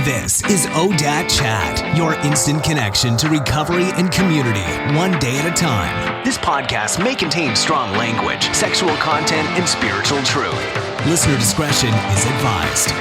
This is ODAT Chat, your instant connection to recovery and community, one day at a time. This podcast may contain strong language, sexual content, and spiritual truth. Listener discretion is advised.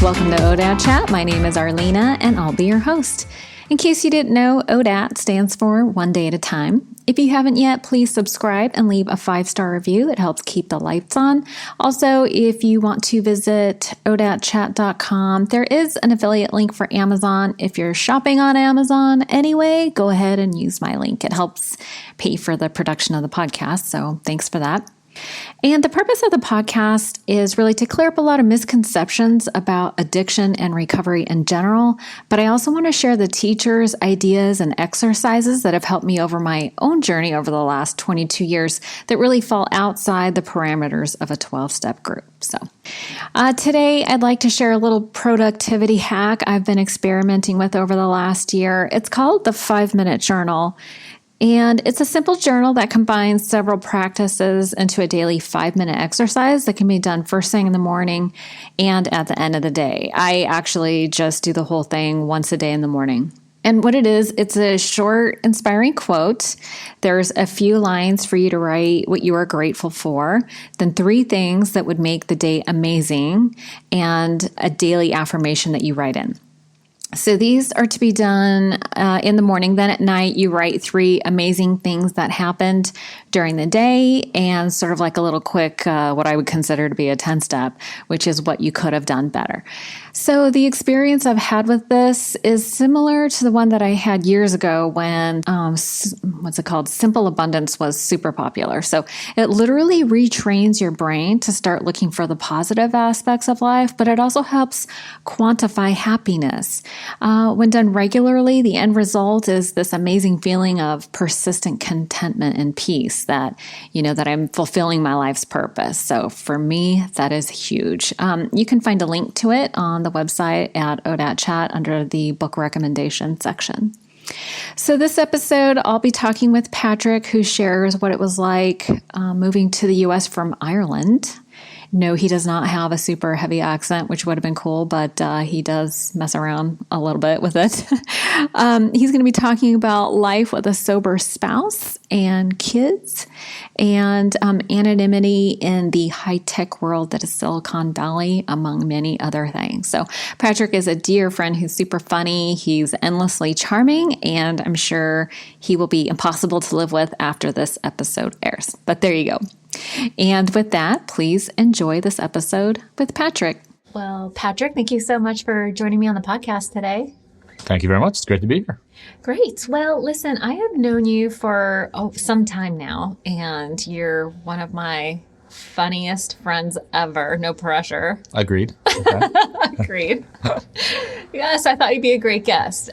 Welcome to ODAT Chat. My name is Arlena, and I'll be your host. In case you didn't know, ODAT stands for One Day at a Time. If you haven't yet, please subscribe and leave a 5-star review. It helps keep the lights on. Also, if you want to visit odatchat.com, there is an affiliate link for Amazon. If you're shopping on Amazon anyway, go ahead and use my link. It helps pay for the production of the podcast, so thanks for that. And the purpose of the podcast is really to clear up a lot of misconceptions about addiction and recovery in general. But I also want to share the teachers, ideas, and exercises that have helped me over my own journey over the last 22 years that really fall outside the parameters of a 12-step group. So today I'd like to share a little productivity hack I've been experimenting with over the last year. It's called the 5-minute journal. And it's a simple journal that combines several practices into a daily 5-minute exercise that can be done first thing in the morning and at the end of the day. I actually just do the whole thing once a day in the morning. And what it is, it's a short, inspiring quote. There's a few lines for you to write what you are grateful for, then 3 things that would make the day amazing, and a daily affirmation that you write in. So these are to be done in the morning. Then at night, you write 3 amazing things that happened during the day and sort of like a little quick, what I would consider to be a 10-step, which is what you could have done better. So the experience I've had with this is similar to the one that I had years ago when, Simple Abundance was super popular. So it literally retrains your brain to start looking for the positive aspects of life, but it also helps quantify happiness. When done regularly, the end result is this amazing feeling of persistent contentment and peace that I'm fulfilling my life's purpose. So for me, that is huge. You can find a link to it on the website at ODAT Chat under the book recommendation section. So this episode, I'll be talking with Patrick, who shares what it was like moving to the U.S. from Ireland. No, he does not have a super heavy accent, which would have been cool, but he does mess around a little bit with it. He's going to be talking about life with a sober spouse and kids and anonymity in the high-tech world that is Silicon Valley, among many other things. So Patrick is a dear friend who's super funny. He's endlessly charming, and I'm sure he will be impossible to live with after this episode airs. But there you go. And with that, please enjoy this episode with Patrick. Well, Patrick, thank you so much for joining me on the podcast today. Thank you very much. It's great to be here. Great. Well, listen, I have known you for some time now, and you're one of my funniest friends ever. No pressure. Agreed. Okay. Agreed. Yes, I thought you'd be a great guest.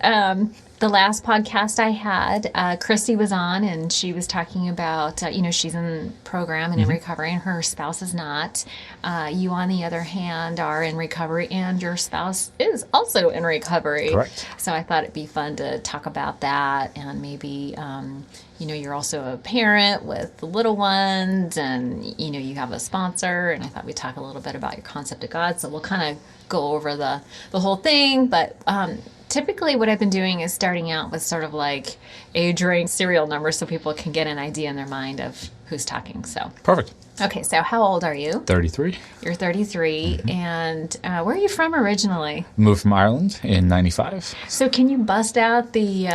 The last podcast I had, Christy was on, and she was talking about, she's in program and in recovery, and her spouse is not. You, on the other hand, are in recovery, and your spouse is also in recovery. Correct. So I thought it'd be fun to talk about that, and maybe, you're also a parent with little ones, and, you have a sponsor, and I thought we'd talk a little bit about your concept of God. So we'll kind of go over the whole thing, but typically what I've been doing is starting out with sort of like age range serial numbers so people can get an idea in their mind of who's talking. So Perfect. Okay, so how old are you? 33. You're 33, and where are you from originally? Moved from Ireland in 95. So can you bust out the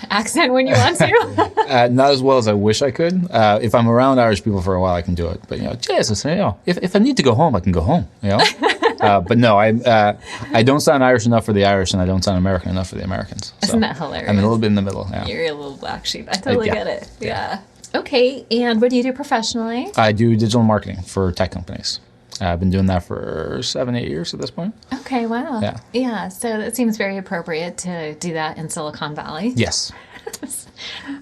accent when you want to? Not as well as I wish I could. If I'm around Irish people for a while, I can do it. But, Jesus, if I need to go home, I can go home, But no, I don't sound Irish enough for the Irish, and I don't sound American enough for the Americans. So isn't that hilarious? I'm a little bit in the middle, yeah. You're a little black sheep. I totally get it. Yeah. Okay, and what do you do professionally? I do digital marketing for tech companies. I've been doing that for 7-8 years at this point. Okay, wow. Yeah, so that seems very appropriate to do that in Silicon Valley. Yes.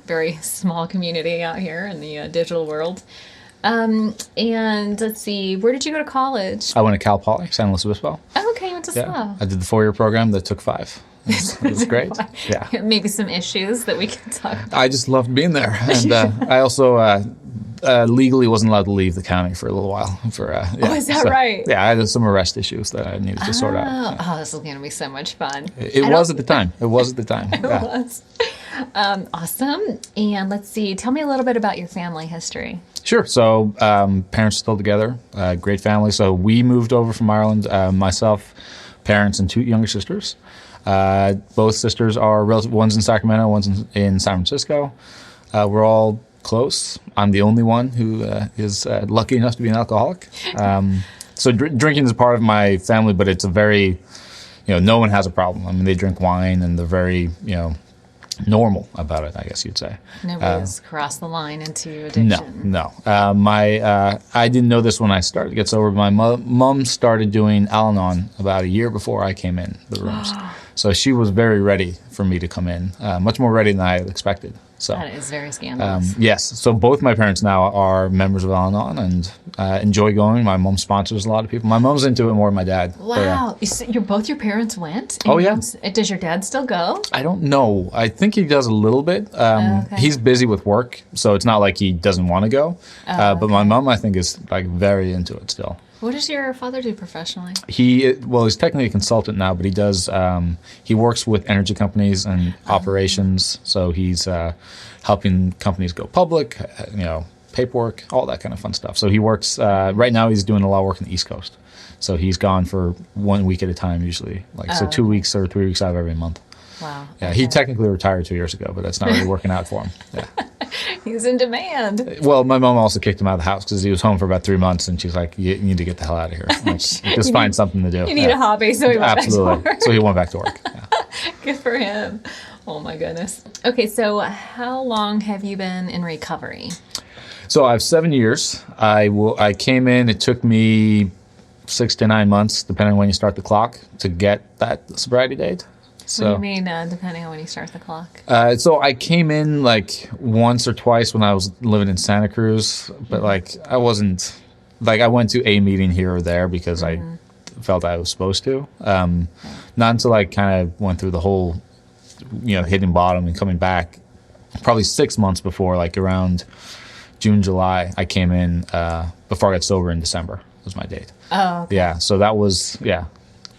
Very small community out here in the digital world. And let's see, where did you go to college? I went to Cal Poly, San Luis Obispo. Oh, okay, you went to SLO. I did the 4-year program that took 5. It was great. Yeah. Maybe some issues that we can talk about. I just loved being there. And I also legally wasn't allowed to leave the county for a little while. Is that right? Yeah, I had some arrest issues that I needed to sort out. Yeah. Oh, this is going to be so much fun. It was at the time. It was at the time. It was. Awesome. And let's see. Tell me a little bit about your family history. Sure. So parents still together. Great family. So we moved over from Ireland, myself, parents, and 2 younger sisters. Both sisters are relative. One's in Sacramento, one's in San Francisco. We're all close. I'm the only one who is lucky enough to be an alcoholic. So drinking is part of my family, but it's a very, no one has a problem. I mean, they drink wine and they're very, normal about it, I guess you'd say. Nobody's crossed the line into addiction. No. I didn't know this when I started to get sober. My mom started doing Al-Anon about a year before I came in the rooms. So she was very ready for me to come in, much more ready than I had expected. So that is very scandalous. Yes. So both my parents now are members of Al-Anon and enjoy going. My mom sponsors a lot of people. My mom's into it more than my dad. Wow. Both your parents went? Oh, yeah. Does your dad still go? I don't know. I think he does a little bit. Okay. He's busy with work, so it's not like he doesn't want to go. But my mom, I think, is like very into it still. What does your father do professionally? He's technically a consultant now, but he does, he works with energy companies and operations. So he's helping companies go public, paperwork, all that kind of fun stuff. So he works, right now he's doing a lot of work on the East Coast. So he's gone for 1 week at a time usually, 2 weeks or 3 weeks out of every month. Wow. Yeah, okay. He technically retired 2 years ago, but that's not really working out for him. Yeah. He's in demand. Well, my mom also kicked him out of the house because he was home for about 3 months, and she's like, "You need to get the hell out of here. Just find something to do." You need a hobby, so he went back to work. So he went back to work. Yeah. Good for him. Oh my goodness. Okay, so how long have you been in recovery? So I have 7 years. I came in. It took me 6 to 9 months, depending on when you start the clock, to get that sobriety date. So, what do you mean, depending on when you start the clock? So I came in once or twice when I was living in Santa Cruz, but I wasn't, I went to a meeting here or there because I felt I was supposed to. Not until I kind of went through the whole, hitting bottom and coming back, probably 6 months before, around June, July, I came in before I got sober in December was my date. Oh, okay. Yeah, so that was,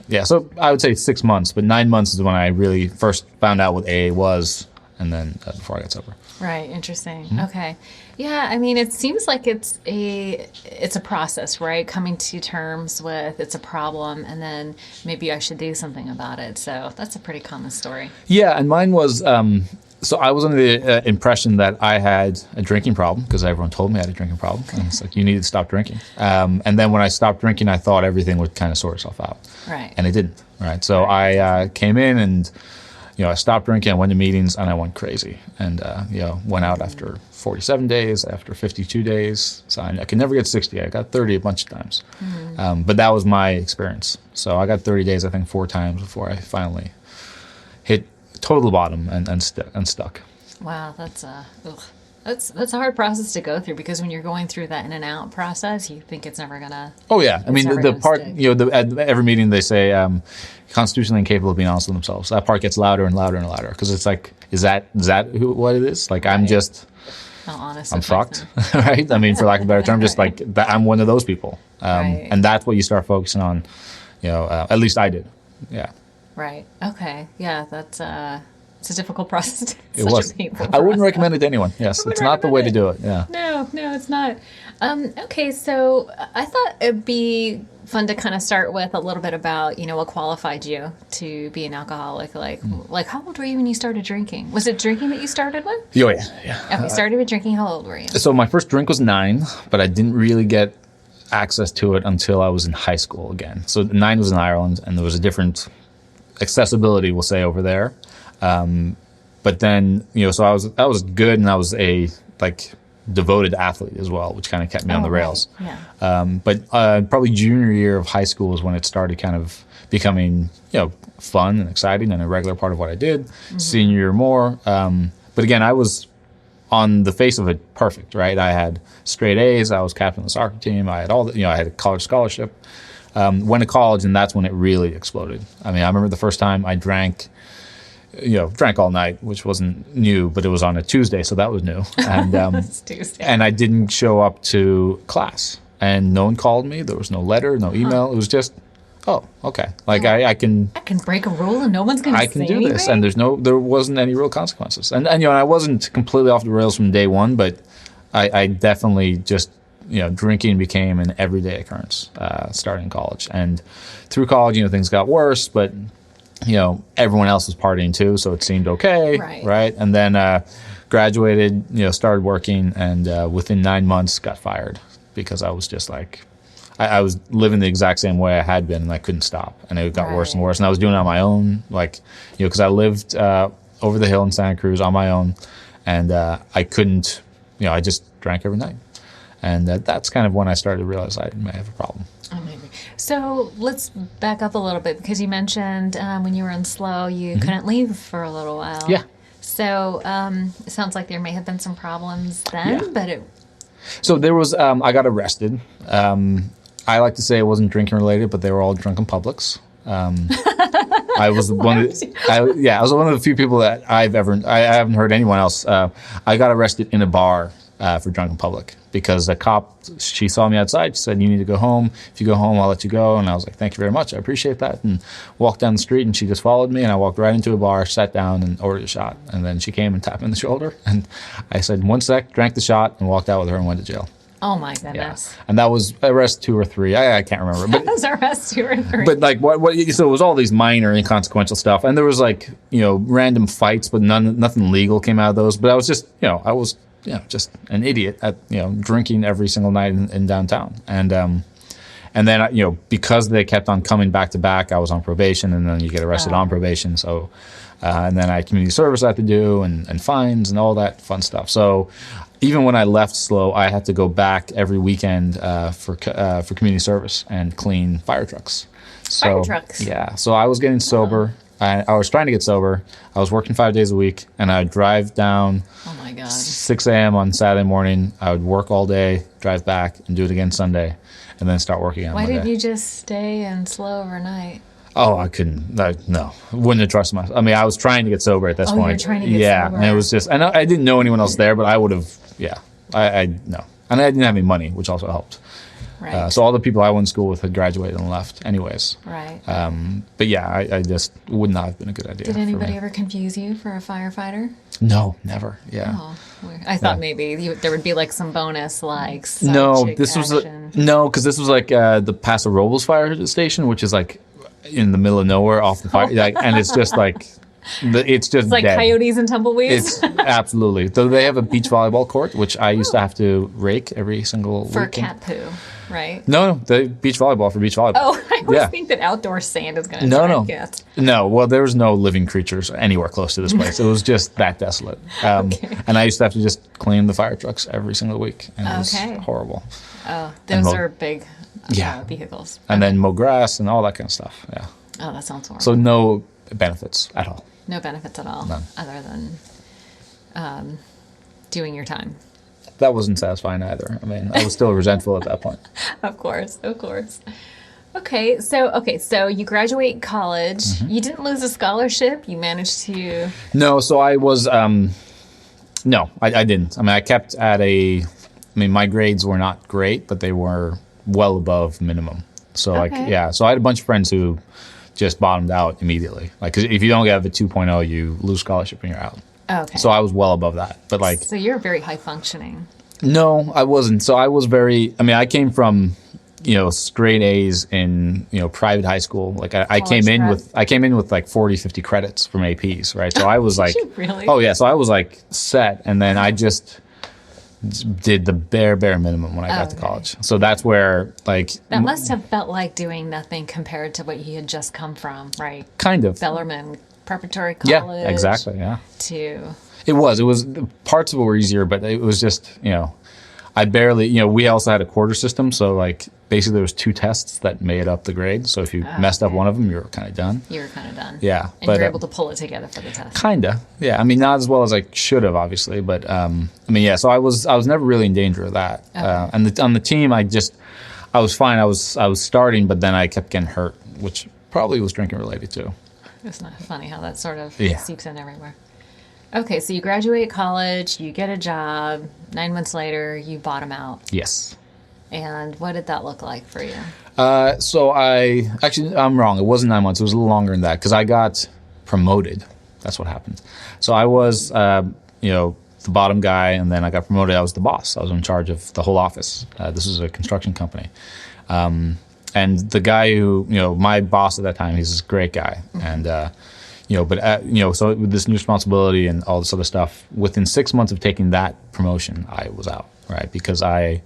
Yeah, so I would say 6 months, but 9 months is when I really first found out what AA was, and then before I got sober. Right, interesting. Mm-hmm. Okay. Yeah, I mean, it seems like it's a process, right? Coming to terms with it's a problem, and then maybe I should do something about it. So that's a pretty common story. Yeah, and mine was, so I was under the impression that I had a drinking problem because everyone told me I had a drinking problem. And it's you needed to stop drinking. And then when I stopped drinking, I thought everything would kind of sort itself out. Right. And it didn't. Right. So I came in and, I stopped drinking. I went to meetings and I went crazy. And, went out after 47 days, after 52 days. So I could never get 60. I got 30 a bunch of times. Mm-hmm. But that was my experience. So I got 30 days, I think, 4 times before I finally hit total bottom and stuck. Wow, that's a hard process to go through because when you're going through that in and out process, you think it's never gonna. Oh yeah, I mean the part stick. At every meeting they say constitutionally incapable of being honest with themselves. That part gets louder and louder and louder because it's is that what it is? Right. I'm just. How honest. I'm fucked, right? I mean, for lack of a better term, just that I'm one of those people, right. And that's what you start focusing on. At least I did. Yeah. Right. Okay. Yeah, that's it's a difficult process. It was. I wouldn't recommend it to anyone. Yes, it's not the way to do it. Yeah. No, it's not. Okay, so I thought it'd be fun to kind of start with a little bit about what qualified you to be an alcoholic. Like how old were you when you started drinking? Was it drinking that you started with? Oh yeah. Okay, started with drinking. How old were you? So my first drink was 9, but I didn't really get access to it until I was in high school again. So 9 was in Ireland, and there was a different accessibility, we'll say, over there. But then, so I was good, and I was a devoted athlete as well, which kind of kept me on the rails. Right. Yeah. But probably junior year of high school is when it started kind of becoming, fun and exciting and a regular part of what I did. Mm-hmm. Senior year more. But again, I was on the face of it perfect, right? I had straight A's. I was captain of the soccer team. I had I had a college scholarship. Went to college, and that's when it really exploded. I mean, I remember the first time I drank, drank all night, which wasn't new, but it was on a Tuesday, so that was new. And It's Tuesday. and I didn't show up to class, and no one called me. There was no letter, no email. It was just, oh, okay. Like I can break a rule and no one's going to say do anything? this, and there wasn't any real consequences. And I wasn't completely off the rails from day one, but I definitely just drinking became an everyday occurrence starting college, and through college, things got worse, but everyone else was partying too, so it seemed okay, right? And then graduated, started working, and within 9 months got fired because I was just like, I was living the exact same way I had been, and I couldn't stop, and it got worse and worse, and I was doing it on my own, because I lived over the hill in Santa Cruz on my own, and I couldn't, I just drank every night, and that's kind of when I started to realize I may have a problem. Maybe. So let's back up a little bit, because you mentioned when you were in SLO, you couldn't leave for a little while. Yeah. So it sounds like there may have been some problems then, but So there was, I got arrested. I like to say it wasn't drinking related, but they were all drunken publics. I was one of the few people that I haven't heard anyone else. I got arrested in a bar for drunken public because a cop, she saw me outside. She said, "You need to go home. If you go home, I'll let you go." And I was like, "Thank you very much. I appreciate that." And walked down the street, and she just followed me, and I walked right into a bar, sat down, and ordered a shot. And then she came and tapped me on the shoulder, and I said, "1 sec," drank the shot, and walked out with her and went to jail. oh my goodness. Yeah. And that was arrest 2 or 3. I can't remember. But Those are arrest 2 or 3. But so it was all these minor inconsequential stuff, and there was random fights, but nothing legal came out of those. But I was just just an idiot at drinking every single night in downtown, and then because they kept on coming back to back, I was on probation, and then you get arrested on probation. So and then I had community service I had to do, and fines and all that fun stuff. So even when I left SLO, I had to go back every weekend for community service and clean fire trucks. Fire trucks. Yeah. So I was getting sober. I was trying to get sober. I was working 5 days a week, and I'd drive down 6 a.m. on Saturday morning. I would work all day, drive back, and do it again Sunday, and then start working on Why Monday. didn't you just stay in SLO overnight? Oh, I couldn't. No, wouldn't have trusted myself. I mean, I was trying to get sober at this point. You were trying to get sober. And it was just, I didn't know anyone else there, but I would have, no. And I didn't have any money, which also helped. Right. So all the people I went to school with had graduated and left anyways. Right. But yeah, I just would not have been a good idea. Did anybody ever confuse you for a firefighter? No, never. Yeah. Oh, weird. I thought maybe there would be some bonus no, this was because this was the Paso Robles fire station, which is in the middle of nowhere off the fire, and it's just it's just like dead. Coyotes and tumbleweeds. It's absolutely. So they have a beach volleyball court, which I used to have to rake every single for weekend. cat poo, right? No, the beach volleyball for beach volleyball. Oh, I always think that outdoor sand is going to get. No, well, there was no living creatures anywhere close to this place. It was just that desolate. And I used to have to just clean the fire trucks every single week, and it was horrible. Oh, those are big vehicles. And then mow grass and all that kind of stuff. Yeah. Oh, that sounds horrible. So no benefits at all. No benefits at all. None. Other than doing your time. That wasn't satisfying either. I mean, I was still resentful at that point. Of course. Okay, so you graduate college. Mm-hmm. You didn't lose a scholarship. You managed to... No, so I was... No, I didn't. I mean, I kept at my grades were not great, but they were well above minimum. So, so I had a bunch of friends who just bottomed out immediately. Because if you don't get a 2.0, you lose scholarship and you're out. Okay. So I was well above that. But so you're very high functioning. No, I wasn't. So I was very... I mean, I came from... straight A's in, private high school. I came in with 40, 50 credits from APs, right? So I was really? Oh yeah. So I was set. And then I just did the bare minimum when I got to college. So that's where that must have felt like doing nothing compared to what you had just come from, right? Kind of. Bellarmine Preparatory College. Yeah, exactly. Yeah. It was parts of it were easier, but it was just, I barely, we also had a quarter system. So basically there was 2 tests that made up the grade. So if you messed up one of them, you were kind of done. Yeah. And you were able to pull it together for the test. Kinda. Yeah. I mean, not as well as I should have, obviously, but so I was never really in danger of that. Okay. And on the team, I was fine. I was starting, but then I kept getting hurt, which probably was drinking related too. It's not funny how that sort of Yeah. seeps in everywhere. Okay, so you graduate college, you get a job. 9 months later, you bottom out. Yes. And what did that look like for you? So I'm wrong. It wasn't 9 months. It was a little longer than that because I got promoted. That's what happened. So I was, the bottom guy, and then I got promoted. I was the boss. I was in charge of the whole office. This was a construction company. And the guy who, my boss at that time, he's this great guy. And, so with this new responsibility and all this other stuff, within 6 months of taking that promotion, I was out, right? Because I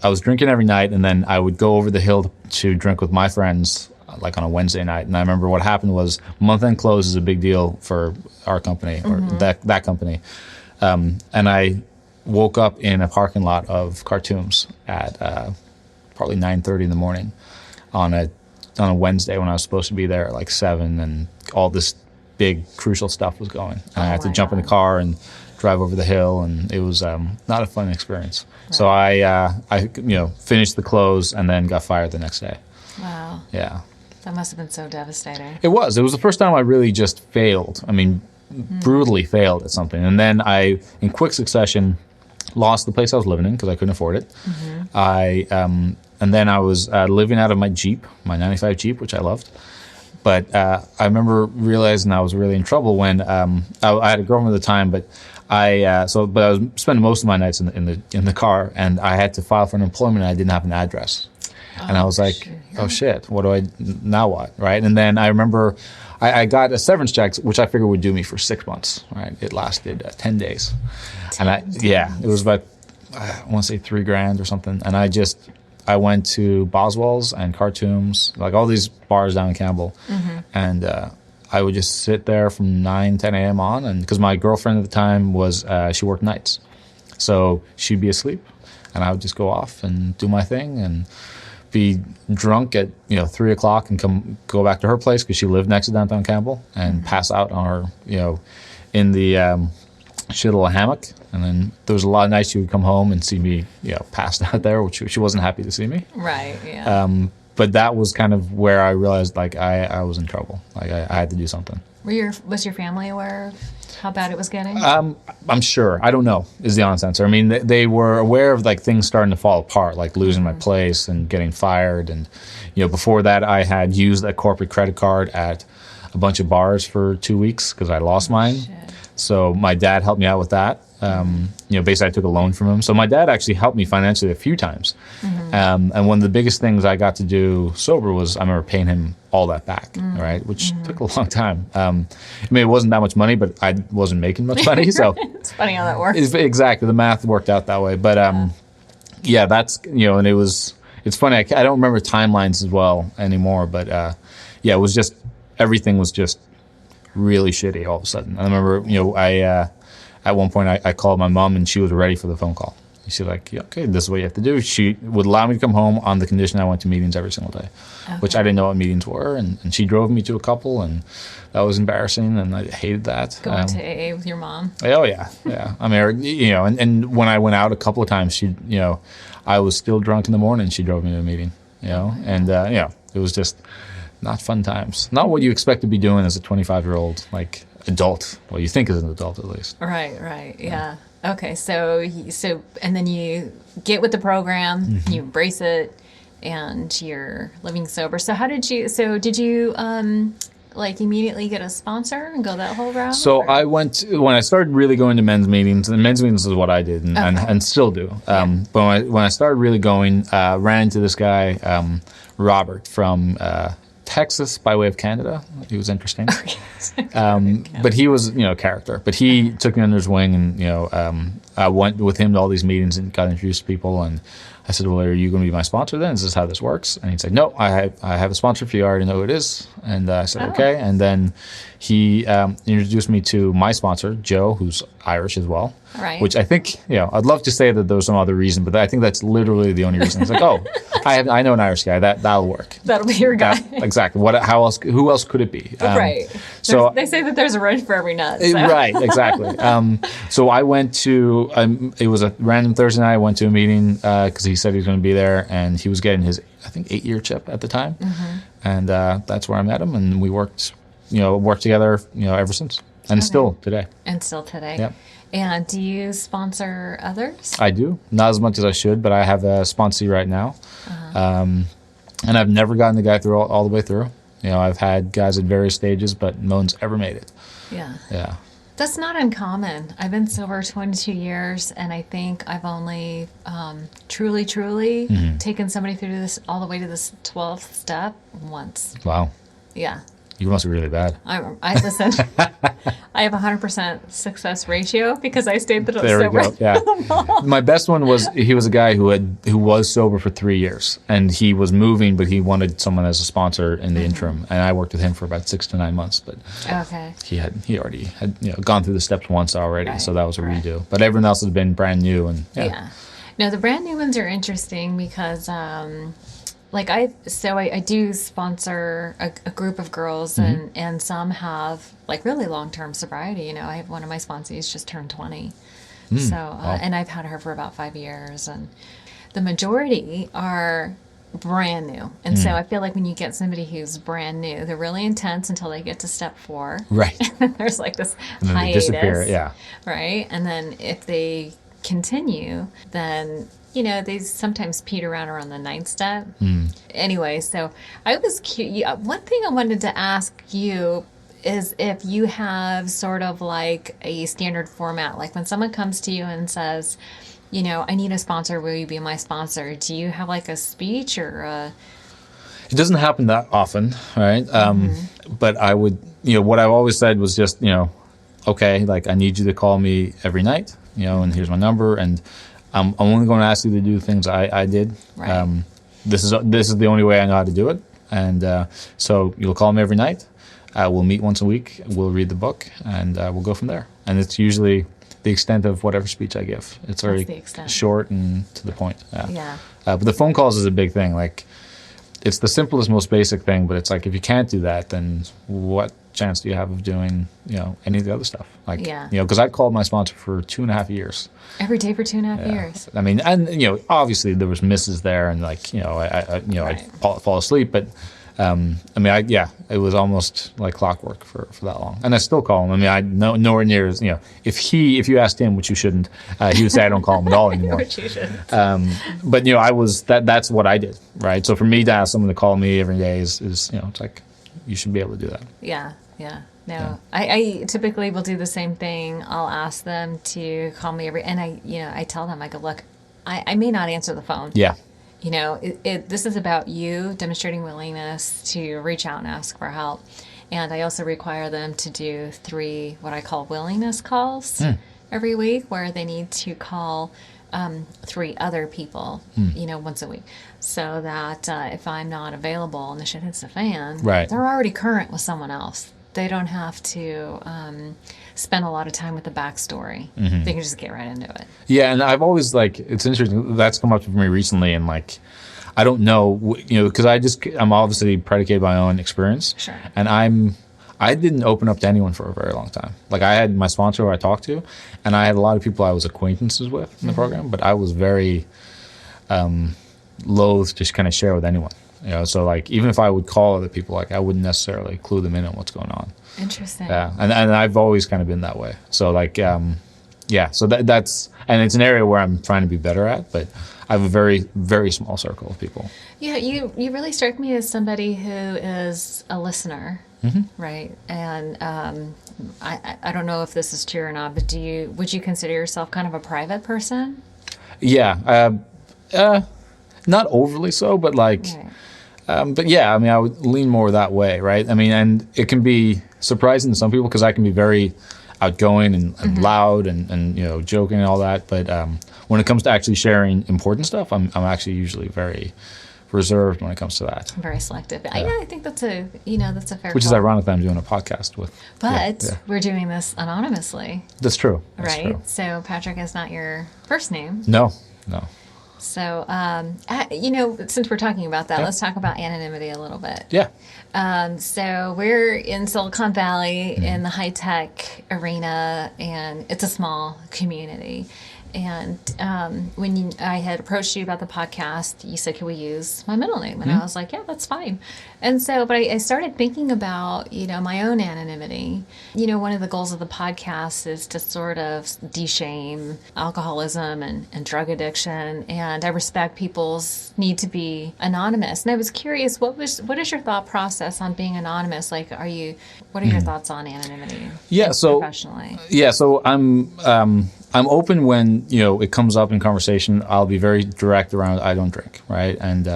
was drinking every night, and then I would go over the hill to drink with my friends, like on a Wednesday night. And I remember what happened was month-end close is a big deal for our company or that company. And I woke up in a parking lot of Khartoum's at probably 9:30 in the morning on a Wednesday when I was supposed to be there at like 7, and all this big crucial stuff was going. And I had to jump in the car and drive over the hill, and it was not a fun experience. Right. So I finished the close and then got fired the next day. Wow. Yeah. That must have been so devastating. It was. It was the first time I really just failed. I mean, brutally failed at something. And then I, in quick succession, lost the place I was living in because I couldn't afford it. And then I was living out of my Jeep, my 95 Jeep, which I loved. But I remember realizing I was really in trouble when I had a girlfriend at the time, but I was spending most of my nights in the car, and I had to file for unemployment, and I didn't have an address. And I was like, oh shit, now what, right? And then I remember I got a severance check, which I figured would do me for 6 months, right? It lasted 10 days. It was about, I want to say $3,000 or something. And I went to Boswell's and Khartoum's, like all these bars down in Campbell. And I would just sit there from 9, 10 a.m. on, and because my girlfriend at the time she worked nights. So she'd be asleep, and I would just go off and do my thing and be drunk at 3 o'clock and go back to her place because she lived next to downtown Campbell, and pass out on her in the she had a little hammock, and then there was a lot of nights she would come home and see me passed out there, which she wasn't happy to see me. Right. Yeah. But that was kind of where I realized like I was in trouble. Like I had to do something. Was your family aware of how bad it was getting? I'm sure. I don't know is the honest answer. I mean, they were aware of like things starting to fall apart, like losing my place and getting fired. And, before that I had used a corporate credit card at a bunch of bars for 2 weeks because I lost mine. Shit. So my dad helped me out with that. Basically I took a loan from him. So my dad actually helped me financially a few times. And one of the biggest things I got to do sober was I remember paying him all that back, right? Which took a long time. It wasn't that much money, but I wasn't making much money. So it's funny how that works. Exactly. The math worked out that way. But that's, and it's funny. I don't remember timelines as well anymore, but it was just, everything was just really shitty all of a sudden. I remember, at one point I called my mom and she was ready for the phone call. She's like, okay, this is what you have to do. She would allow me to come home on the condition I went to meetings every single day, which I didn't know what meetings were. And she drove me to a couple, and that was embarrassing, and I hated that. Going to AA with your mom? Oh, yeah. I mean, and when I went out a couple of times, I was still drunk in the morning. She drove me to a meeting, and it was just not fun times. Not what you expect to be doing as a 25-year-old, like adult. Well, you think as an adult at least. Right. Yeah. Okay. So and then you get with the program, you embrace it, and you're living sober. So did you immediately get a sponsor and go that whole route? So when I started really going to men's meetings, and men's meetings is what I did and still do. But when I started really going, ran into this guy, Robert from Texas by way of Canada. He was interesting. But he was, a character. But he took me under his wing, and, I went with him to all these meetings and got introduced to people. And I said, well, are you going to be my sponsor then? Is this how this works? And he said, no, I have a sponsor for you. I already know who it is. And I said, okay. And then he introduced me to my sponsor, Joe, who's Irish as well. Right. Which I think, I'd love to say that there was some other reason, but I think that's literally the only reason. It's like, I know an Irish guy. That'll work. That'll be your guy. Exactly. Who else could it be? Right. So they say that there's a wrench for every nut. So. Right. Exactly. So I went to, it was a random Thursday night. I went to a meeting because he said he was going to be there, and he was getting his, I think, 8-year chip at the time. And that's where I met him, and we worked worked together, ever since, and still today. And still today. Yep. And do you sponsor others? I do, not as much as I should, but I have a sponsee right now, and I've never gotten the guy through all the way through. I've had guys at various stages, but no one's ever made it. Yeah. Yeah. That's not uncommon. I've been sober 22 years, and I think I've only truly taken somebody through this all the way to this 12th step once. Wow. Yeah. You must be really bad. I listen. I have 100% success ratio because I stayed sober. There we go. Yeah. My best one was he was a guy who was sober for 3 years, and he was moving, but he wanted someone as a sponsor in the interim, and I worked with him for about 6 to 9 months. But he already had gone through the steps once already, so that was a redo. But everyone else has been brand new, and yeah. No, the brand new ones are interesting because. I do sponsor a group of girls, and some have really long-term sobriety. I have one of my sponsees just turned 20. Wow. And I've had her for about 5 years, and the majority are brand new. And so I feel like when you get somebody who's brand new, they're really intense until they get to step 4. Right. And there's this and then hiatus. They disappear, yeah. Right. And then if they continue, then they sometimes peter around the 9th step. Anyway, so I was curious. One thing I wanted to ask you is if you have sort of a standard format, like when someone comes to you and says, I need a sponsor, will you be my sponsor? Do you have a speech or a... It doesn't happen that often, right? But I would, what I've always said was just, okay, I need you to call me every night, and here's my number, and I'm only going to ask you to do things I did. Right. This is the only way I know how to do it. And so you'll call me every night. We'll meet once a week. We'll read the book, and we'll go from there. And it's usually the extent of whatever speech I give. It's very short and to the point. Yeah. But the phone calls is a big thing. It's the simplest, most basic thing, but it's if you can't do that, then what chance do you have of doing, any of the other stuff? Because I called my sponsor for 2.5 years. Every day for 2.5 years. I mean, and obviously there was misses there, and I'd fall asleep, but it was almost like clockwork for that long, and I still call him. I mean, I nowhere near as if you asked him, which you shouldn't, he would say I don't call him at all anymore. Which you shouldn't. But I was that's what I did, right? So for me to ask someone to call me every day is it's you should be able to do that. Yeah. Yeah. No, yeah. I typically will do the same thing. I'll ask them to call me and I tell them, I go, look, I may not answer the phone. Yeah. This is about you demonstrating willingness to reach out and ask for help. And I also require them to do 3, what I call willingness calls every week, where they need to call 3 other people, once a week. So that if I'm not available and the shit hits the fan, right. They're already current with someone else. They don't have to spend a lot of time with the backstory. They can just get right into it. Yeah, and I've always it's interesting. That's come up for me recently, and I don't know, because I'm obviously predicated by my own experience. Sure. And I didn't open up to anyone for a very long time. I had my sponsor who I talked to, and I had a lot of people I was acquaintances with in the program, but I was very loath to just kind of share with anyone. So even if I would call other people, I wouldn't necessarily clue them in on what's going on. Interesting. Yeah, and I've always kind of been that way. So so that's, and it's an area where I'm trying to be better at, but I have a very, very small circle of people. Yeah, you really strike me as somebody who is a listener, right? And I don't know if this is true or not, but would you consider yourself kind of a private person? Yeah, not overly so, but right. But yeah, I mean, I would lean more that way, right? I mean, and it can be surprising to some people because I can be very outgoing and loud and joking and all that. But when it comes to actually sharing important stuff, I'm actually usually very reserved when it comes to that. Very selective. Yeah, I think that's a fair. Which is ironic that I'm doing a podcast with. But we're doing this anonymously. That's true. That's right. True. So Patrick is not your first name. No. So, since we're talking about that, let's talk about anonymity a little bit. Yeah. So we're in Silicon Valley in the high-tech arena, and it's a small community. And when I had approached you about the podcast, you said, can we use my middle name? And I was like, yeah, that's fine. And so, but I started thinking about, my own anonymity. One of the goals of the podcast is to sort of de-shame alcoholism and drug addiction. And I respect people's need to be anonymous. And I was curious, what is your thought process on being anonymous? Like, what are your thoughts on anonymity? Yeah. So professionally. Yeah. So I'm open when, it comes up in conversation. I'll be very direct around I don't drink, right? And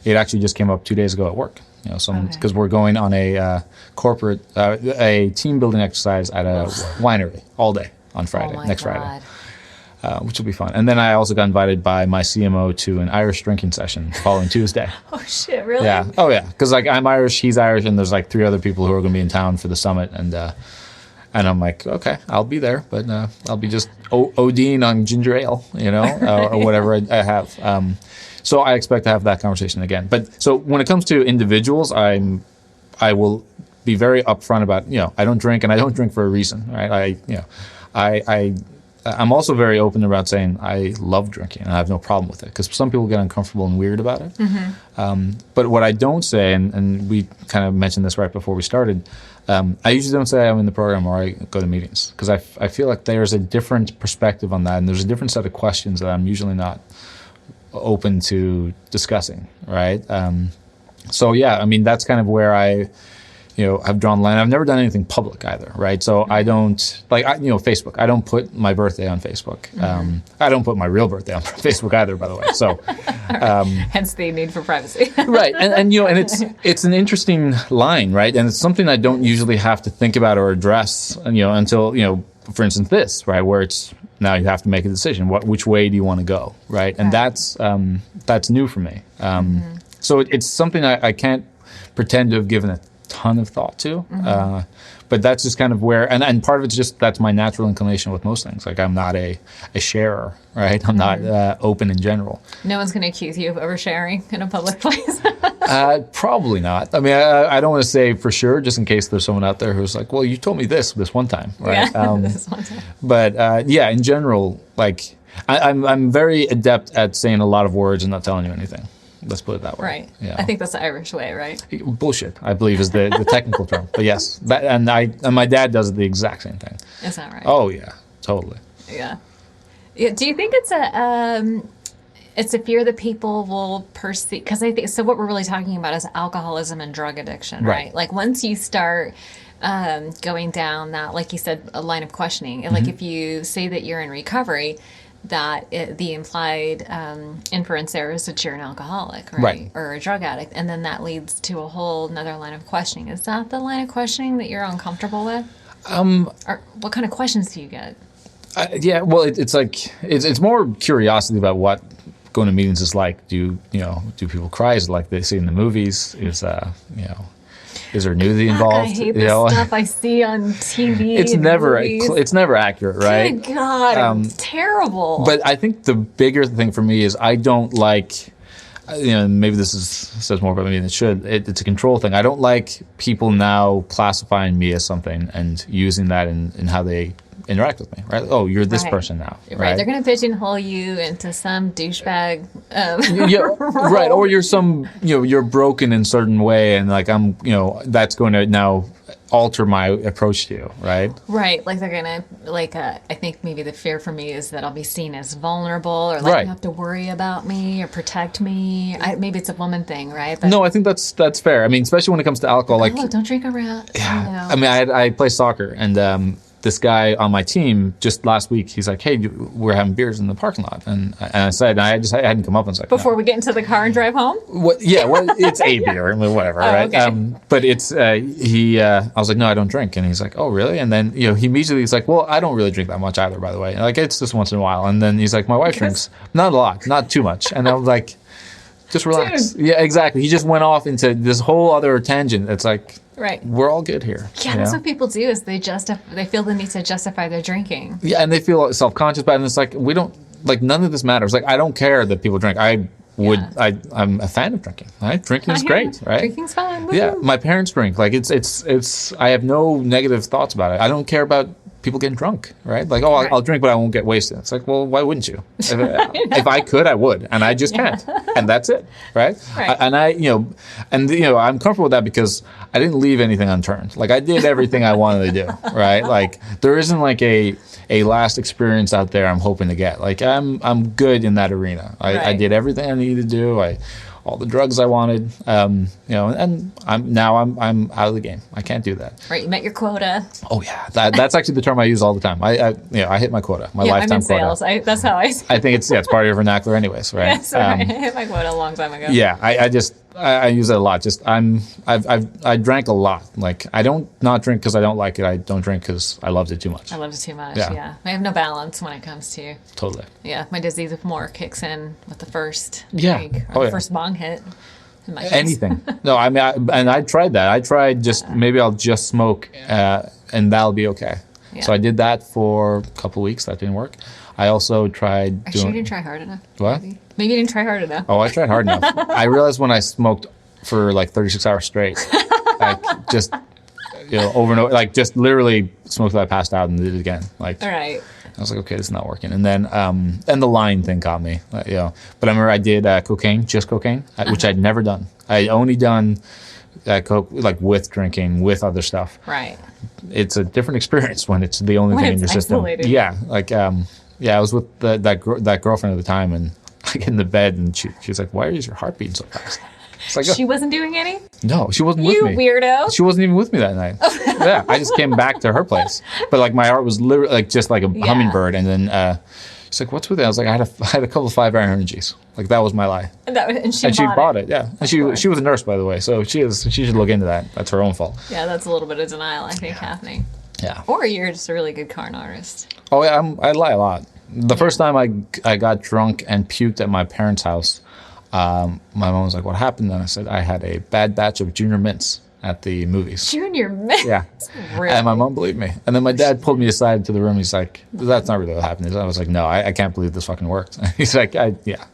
it actually just came up 2 days ago at work. Because we're going on a corporate, a team building exercise at a winery all day on Friday, Friday, which will be fun. And then I also got invited by my CMO to an Irish drinking session the following Tuesday. Oh, shit, really? Yeah. Oh, yeah. Because I'm Irish, he's Irish, and there's 3 other people who are going to be in town for the summit. And I'm like, okay, I'll be there, but I'll be just ODing on ginger ale, or whatever I have. So I expect to have that conversation again. But so when it comes to individuals, I will be very upfront about, I don't drink, and I don't drink for a reason, right? I'm also very open about saying I love drinking and I have no problem with it, because some people get uncomfortable and weird about it. But what I don't say, and we kind of mentioned this right before we started, I usually don't say I'm in the program or I go to meetings, because I feel like there's a different perspective on that, and there's a different set of questions that I'm usually not open to discussing, right? So yeah, that's kind of where I have drawn the line. I've never done anything public either, right? So I don't, Facebook. I don't put my birthday on Facebook. I don't put my real birthday on Facebook either, by the way. So, hence the need for privacy. Right, and it's an interesting line, right? And it's something I don't usually have to think about or address, until for instance, this, right, where it's now you have to make a decision. Which way do you want to go, right? And that's new for me. So it's something I can't pretend to have given a ton of thought to, but that's just kind of where, and part of it's just that's my natural inclination with most things. Like, I'm not a sharer, right? I'm not open in general. No one's going to accuse you of oversharing in a public place. Probably not. I don't want to say for sure, just in case there's someone out there who's like, well, you told me this one time, right? Yeah, this one time. But yeah, in general, I'm very adept at saying a lot of words and not telling you anything. Let's put it that way. Right. Yeah. I think that's the Irish way, right? Bullshit, I believe, is the technical term. But yes, and my dad does the exact same thing. Is that right? Oh yeah, totally. Yeah. Do you think it's a fear that people will perceive? Because I think so. What we're really talking about is alcoholism and drug addiction, right? Like, once you start going down that, like you said, a line of questioning, and like if you say that you're in recovery, that the implied inference there is that you're an alcoholic, right? Or a drug addict. And then that leads to a whole another line of questioning. Is that the line of questioning that you're uncomfortable with? Or what kind of questions do you get? Yeah, well, it's more curiosity about what going to meetings is like. Do people cry? Is it like they see in the movies? Is there nudity involved? I hate this stuff I see on TV. It's never accurate, right? Good God, it's terrible. But I think the bigger thing for me is I don't like, maybe this says more about me than it should. It's a control thing. I don't like people now classifying me as something and using that in how they interact with me, right? Oh, you're this person now, right? They're going to pigeonhole you into some douchebag. Right. Or you're you're broken in a certain way, and that's going to now alter my approach to you, right? Right. Like, they're going to, I think maybe the fear for me is that I'll be seen as vulnerable, or you have to worry about me or protect me. Maybe it's a woman thing, right? But, no, I think that's fair. Especially when it comes to alcohol. Don't drink around. Yeah. I play soccer, and this guy on my team just last week, he's like, hey, we're having beers in the parking lot. And I said, I hadn't come up and said, before we get into the car and drive home? It's a beer, whatever, right? Okay. But it's, I was like, no, I don't drink. And he's like, oh, really? And then, he immediately, he's like, well, I don't really drink that much either, by the way. It's just once in a while. And then he's like, my wife drinks, not a lot, not too much. And I was like, just relax. Dude. Yeah, exactly. He just went off into this whole other tangent. It's like, right, we're all good here. Yeah, that's what people do, is they feel the need to justify their drinking. Yeah, and they feel self-conscious about it. And it's like, we don't, none of this matters. Like, I don't care that people drink. I'm a fan of drinking. Right? Drinking is great, right? Drinking's fun. Woo-hoo. Yeah, my parents drink. I have no negative thoughts about it. I don't care about people getting drunk, right? Like, oh, I'll drink, but I won't get wasted. It's like, well, why wouldn't you? If I could, I would, and I just can't, and that's it, right? I'm comfortable with that because I didn't leave anything unturned. Like, I did everything I wanted to do, right? Like, there isn't like a last experience out there I'm hoping to get. Like, I'm good in that arena. I did everything I needed to do. All the drugs I wanted, and I'm out of the game. I can't do that. Right, you met your quota. Oh yeah, that's actually the term I use all the time. I hit my quota, my lifetime quota. I'm in sales. That's how I say it. I think it's part of your vernacular, anyways, right? Yes, right. I hit my quota a long time ago. Yeah, I use it a lot. I drank a lot. Like, I don't not drink because I don't like it. I don't drink because I loved it too much. I loved it too much. Yeah. I have no balance when it comes to. Totally. Yeah, my disease of more kicks in with the first drink or the first bong hit. In my case. Anything. No, I mean, I tried that. I tried maybe I'll just smoke and that'll be okay. Yeah. So I did that for a couple of weeks. That didn't work. I also tried. Are you sure you didn't try hard enough? What? Maybe you didn't try hard enough. Oh, I tried hard enough. I realized when I smoked for like 36 hours straight, like just over and over, like just literally smoked till I passed out and did it again. Like, all right. I was like, okay, this is not working. And then and the line thing caught me. But I remember I did cocaine, which I'd never done. I'd only done coke like with drinking, with other stuff. Right. It's a different experience when it's the only thing in your system. Yeah, like I was with that girlfriend at the time, and I get in the bed, and she was like, "Why is your heart beating so fast?" It's like, she wasn't doing any? No, she wasn't with me. You weirdo. She wasn't even with me that night. Yeah, I just came back to her place, but like my heart was literally like just like a hummingbird, and then she's like, "What's with it?" I was like, "I had a couple of 5-hour energies." Like, that was my lie. And she bought it. Yeah, and she was a nurse, by the way, so she should look into that. That's her own fault. Yeah, that's a little bit of denial, I think, happening. Yeah. Or you're just a really good con artist. Oh yeah, I lie a lot. The first time I got drunk and puked at my parents' house, my mom was like, "What happened?" And I said, "I had a bad batch of Junior Mints at the movies." Junior Mints? Yeah. Really? And my mom believed me. And then my dad pulled me aside to the room. He's like, "That's not really what happened." I was like, "No, I can't believe this fucking worked." He's like, "Yeah."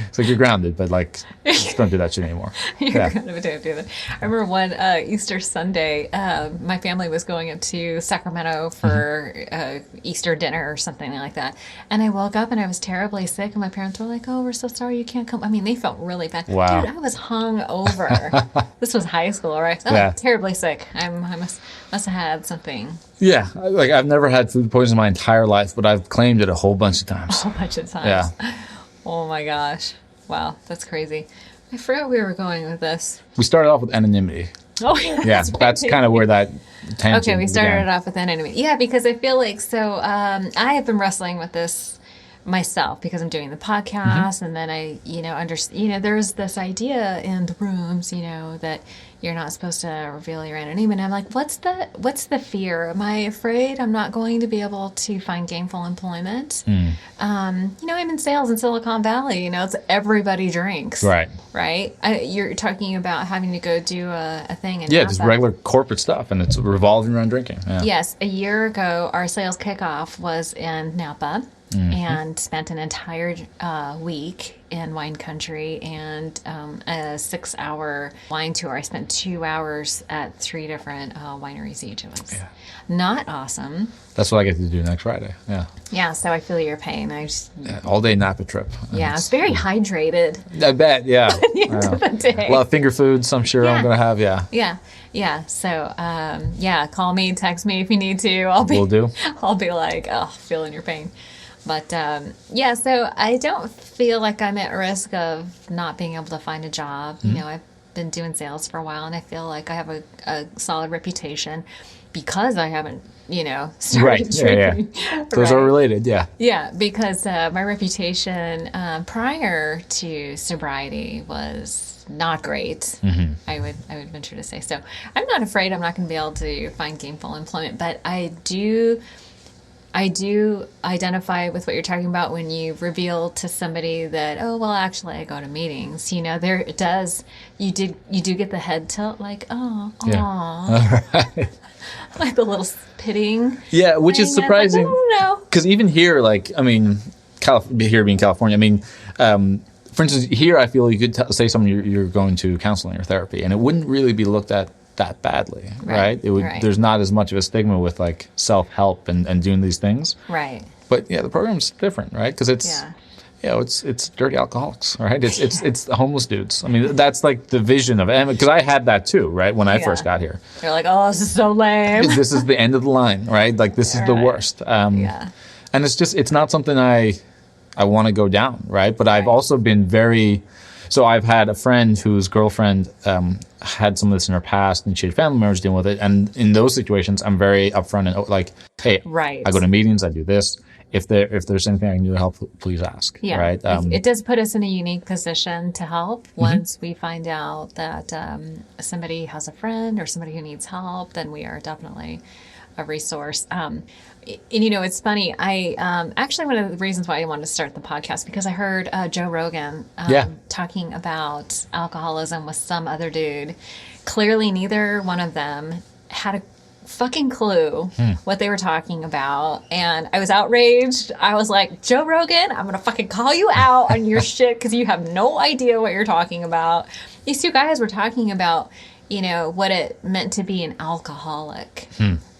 It's like, "You're grounded, but like, just don't do that shit anymore." You're grounded, but don't do that. I remember one Easter Sunday, my family was going up to Sacramento for Easter dinner or something like that. And I woke up and I was terribly sick. And my parents were like, "Oh, we're so sorry you can't come." I mean, they felt really bad. Wow. Dude, I was hung over. This was high school, right? Oh, terribly sick. I must have had something. Yeah. Like, I've never had food poisoning my entire life, but I've claimed it a whole bunch of times. A whole bunch of times. Yeah. Oh my gosh. Wow, that's crazy. I forgot where we were going with this. We started off with anonymity. Oh, yeah. Yeah, that's kind of where that tangent Okay, we started began. it off with anonymity. Yeah, because I feel like, I have been wrestling with this myself because I'm doing the podcast, and then I, there's this idea in the rooms, that you're not supposed to reveal your anonymity. And I'm like, what's the fear? Am I afraid I'm not going to be able to find gainful employment? I'm in sales in Silicon Valley. It's everybody drinks. Right. You're talking about having to go do a thing in Napa. Just regular corporate stuff, and it's revolving around drinking. Yeah. Yes. A year ago, our sales kickoff was in Napa. And spent an entire week in wine country and a 6-hour wine tour. I spent 2 hours at 3 different wineries each. It was not awesome. That's what I get to do next Friday. Yeah. Yeah, so I feel your pain. All day Napa trip. Yeah, it's very hydrated. I bet, yeah. End of the day. A lot of finger foods, I'm sure I'm going to have, Yeah. So, call me, text me if you need to. Will do. I'll be like, feeling your pain. But, so I don't feel like I'm at risk of not being able to find a job. I've been doing sales for a while, and I feel like I have a solid reputation because I haven't, started drinking. Yeah. Those are related, yeah. Yeah, because my reputation prior to sobriety was not great. I would venture to say. So I'm not afraid I'm not going to be able to find gainful employment, but I do identify with what you're talking about when you reveal to somebody that, oh, well, actually, I go to meetings. You do get the head tilt, like, right. Like the little pitting. Yeah, which is surprising. Like, because even here, here being California, for instance, here I feel you could say something you're going to counseling or therapy, and it wouldn't really be looked at that badly, right? There's not as much of a stigma with like self-help and doing these things. Right. But yeah, the program's different, right? Because it's, it's dirty alcoholics, right? It's the homeless dudes. I mean, that's like the vision of it. Because I had that too, right? When I first got here. You're like, oh, this is so lame. This is the end of the line, right? Like this is the worst. And it's not something I want to go down, right? But I've also been so I've had a friend whose girlfriend had some of this in her past, and she had family members dealing with it. And in those situations, I'm very upfront and like, hey, I go to meetings, I do this. If there's anything I can do to help, please ask. Yeah, right. It does put us in a unique position to help. Once we find out that somebody has a friend or somebody who needs help, then we are definitely a resource. And it's funny. I actually, one of the reasons why I wanted to start the podcast, because I heard Joe Rogan talking about alcoholism with some other dude. Clearly, neither one of them had a fucking clue what they were talking about, and I was outraged. I was like, Joe Rogan, I'm gonna fucking call you out on your shit because you have no idea what you're talking about. These two guys were talking about what it meant to be an alcoholic,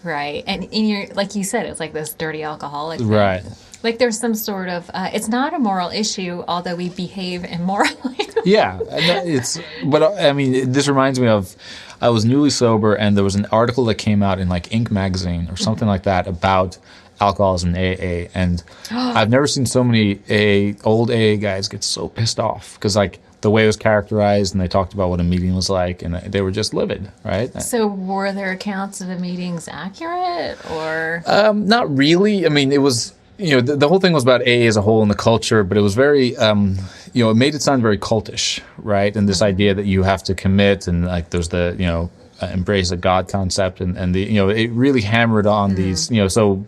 right? And you're, like you said, it's like this dirty alcoholic thing. Right. Like there's some sort of it's not a moral issue, although we behave immorally. But I mean, this reminds me of, I was newly sober, and there was an article that came out in like Inc. magazine or something like that about alcoholism and AA, and I've never seen so many old AA guys get so pissed off because like the way it was characterized, and they talked about what a meeting was like, and they were just livid, right? So were their accounts of the meetings accurate, or? Not really. I mean, it was, the whole thing was about AA as a whole and the culture, but it was very, it made it sound very cultish, right? And this idea that you have to commit, and like there's the, embrace a God concept, and the, it really hammered on these, so,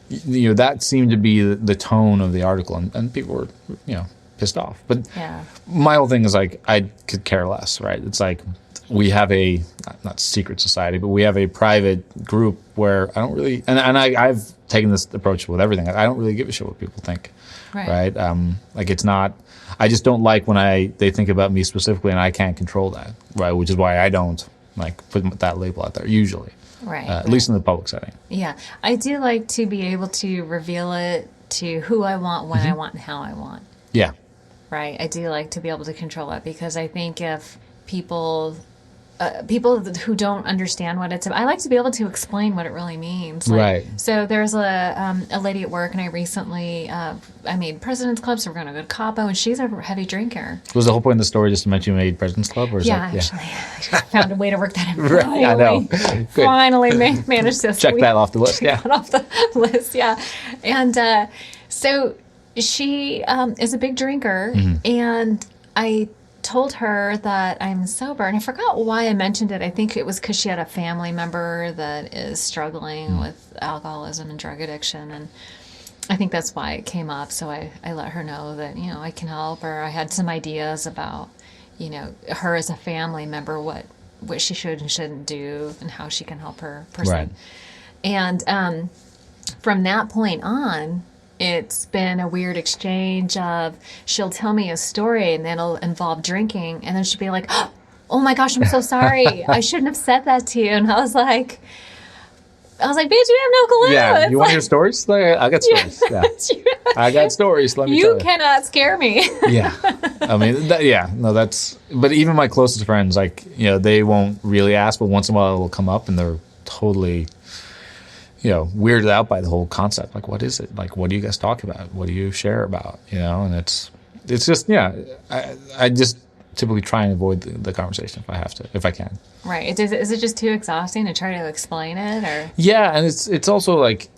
that seemed to be the tone of the article, and people were, pissed off. But my whole thing is like, I could care less, right? It's like, we have a, not secret society, but we have a private group where I don't really, and I've taken this approach with everything. I don't really give a shit what people think, right? Like it's not, I just don't like when they think about me specifically, and I can't control that, right? Which is why I don't like put that label out there usually, at least in the public setting. Yeah, I do like to be able to reveal it to who I want, when I want, and how I want. Yeah. Right. I do like to be able to control it, because I think if people who don't understand what it's about, I like to be able to explain what it really means. Right. So there's a lady at work, and I recently, I made President's Club, so we're going to go to Cabo, and she's a heavy drinker. Was the whole point of the story just to mention you made President's Club? Or is actually. I found a way to work that in. Right, I know. Finally managed to check that off the list. Yeah. Off the list, yeah. And so she is a big drinker, and I told her that I'm sober, and I forgot why I mentioned it. I think it was because she had a family member that is struggling with alcoholism and drug addiction, and I think that's why it came up. So I let her know that, I can help her. I had some ideas about, her as a family member, what she should and shouldn't do, and how she can help her person. Right. And from that point on, it's been a weird exchange of, she'll tell me a story and then it'll involve drinking, and then she'll be like, oh my gosh, I'm so sorry. I shouldn't have said that to you. And I was like, bitch, you have no clue. Yeah, it's you want to hear stories? I got stories. Yeah. I got stories, let me tell you. You cannot scare me. Yeah. I mean, but even my closest friends, like, they won't really ask, but once in a while it'll come up, and they're totally, weirded out by the whole concept. Like, what is it? Like, what do you guys talk about? What do you share about? And it's just, I just typically try and avoid the conversation if I can. Right. Is it just too exhausting to try to explain it, or? Yeah, and it's also like,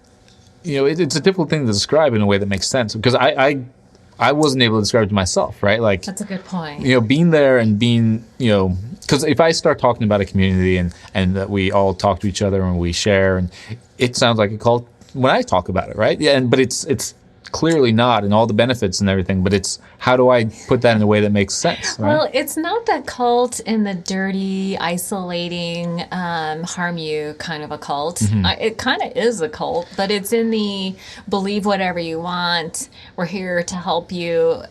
it's a difficult thing to describe in a way that makes sense, because I wasn't able to describe it to myself, right? Like, that's a good point. Being there and being, because if I start talking about a community and that we all talk to each other and we share, and it sounds like a cult when I talk about it, right? Yeah, but it's clearly not, and all the benefits and everything, but it's, how do I put that in a way that makes sense, right? Well, it's not the cult in the dirty, isolating, harm you kind of a cult. It kind of is a cult, but it's in the believe whatever you want, we're here to help you,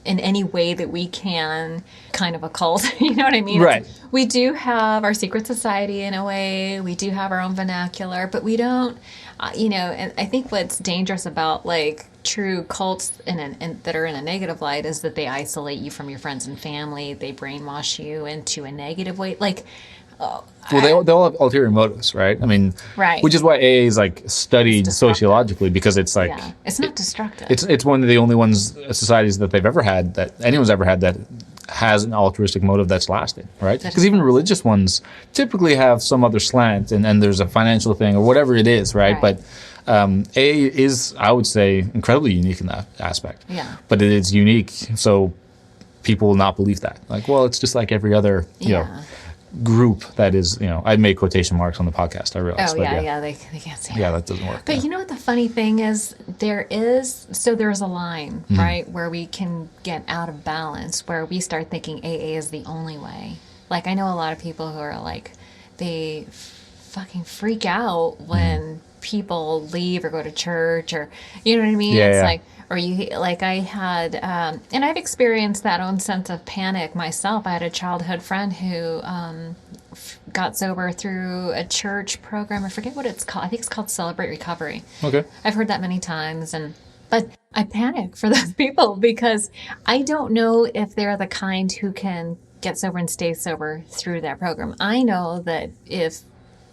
in any way that we can, kind of a cult. You know what I mean? Right. We do have our secret society in a way. We do have our own vernacular, but we don't, and I think what's dangerous about like true cults and that are in a negative light is that they isolate you from your friends and family. They brainwash you into a negative way. Like, they all have ulterior motives, right? I mean, right. Which is why AA is like studied sociologically, because it's like it's not destructive. It's one of the only societies that they've ever had, that anyone's ever had, that has an altruistic motive that's lasting, right? Because even religious ones typically have some other slant, and there's a financial thing or whatever it is, right? But AA is, I would say, incredibly unique in that aspect. Yeah. But it is unique, so people will not believe that. Like, well, it's just like every other, you know, group that is, I made quotation marks on the podcast, I realized. Oh, they can't see it. Yeah, that doesn't work. But you know what the funny thing is? There's a line, right, where we can get out of balance, where we start thinking AA is the only way. Like, I know a lot of people who are like, they fucking freak out when people leave or go to church, or, you know what I mean? Like, or I had, and I've experienced that own sense of panic myself. I had a childhood friend who got sober through a church program. I forget what it's called. I think it's called Celebrate Recovery. Okay. I've heard that many times, but I panic for those people because I don't know if they're the kind who can get sober and stay sober through that program. I know that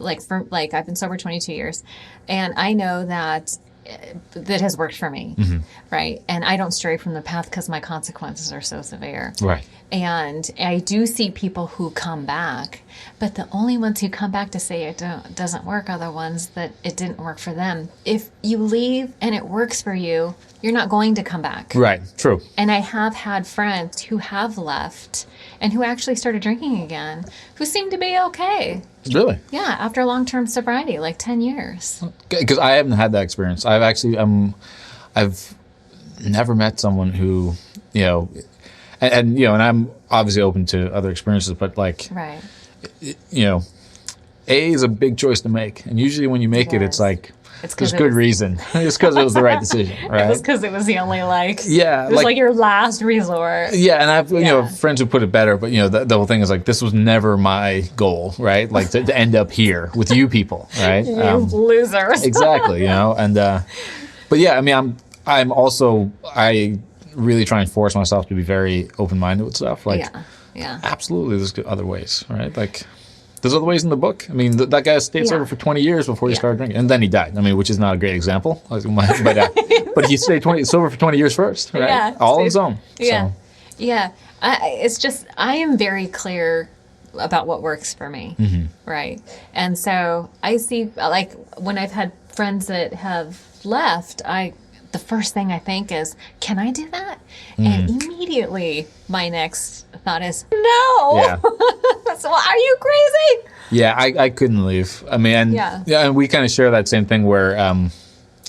I've been sober 22 years, and I know that has worked for me, right? And I don't stray from the path because my consequences are so severe. Right. And I do see people who come back, but the only ones who come back to say it doesn't work are the ones that it didn't work for them. If you leave and it works for you, you're not going to come back. Right. True. And I have had friends who have left and who actually started drinking again, who seem to be okay. Really? Yeah, after long-term sobriety, like 10 years. Because I haven't had that experience. I've actually, I've never met someone who, and I'm obviously open to other experiences, but like, right. AA is a big choice to make. And usually when you make it, it's like, there's good reason. It's because it was the right decision, right? It was because it was the only it was like, like your last resort. Yeah, and I've friends who put it better, but the whole thing is like, this was never my goal, right? Like to end up here with you people, right? You losers. Exactly, and but yeah, I mean, I really try and force myself to be very open-minded with stuff. Like, yeah, absolutely, there's other ways, right? Like, there's other ways in the book. I mean, that guy stayed sober for 20 years before he started drinking. And then he died. I mean, which is not a great example. But he stayed sober for 20 years first, right? Yeah, all on his own. Yeah. So. Yeah. It's just, I am very clear about what works for me, right? And so I see, like, when I've had friends that have left, the first thing I think is, can I do that? And immediately my next thought is, no. Yeah. So are you crazy? Yeah, I couldn't leave. I mean, and we kind of share that same thing where, I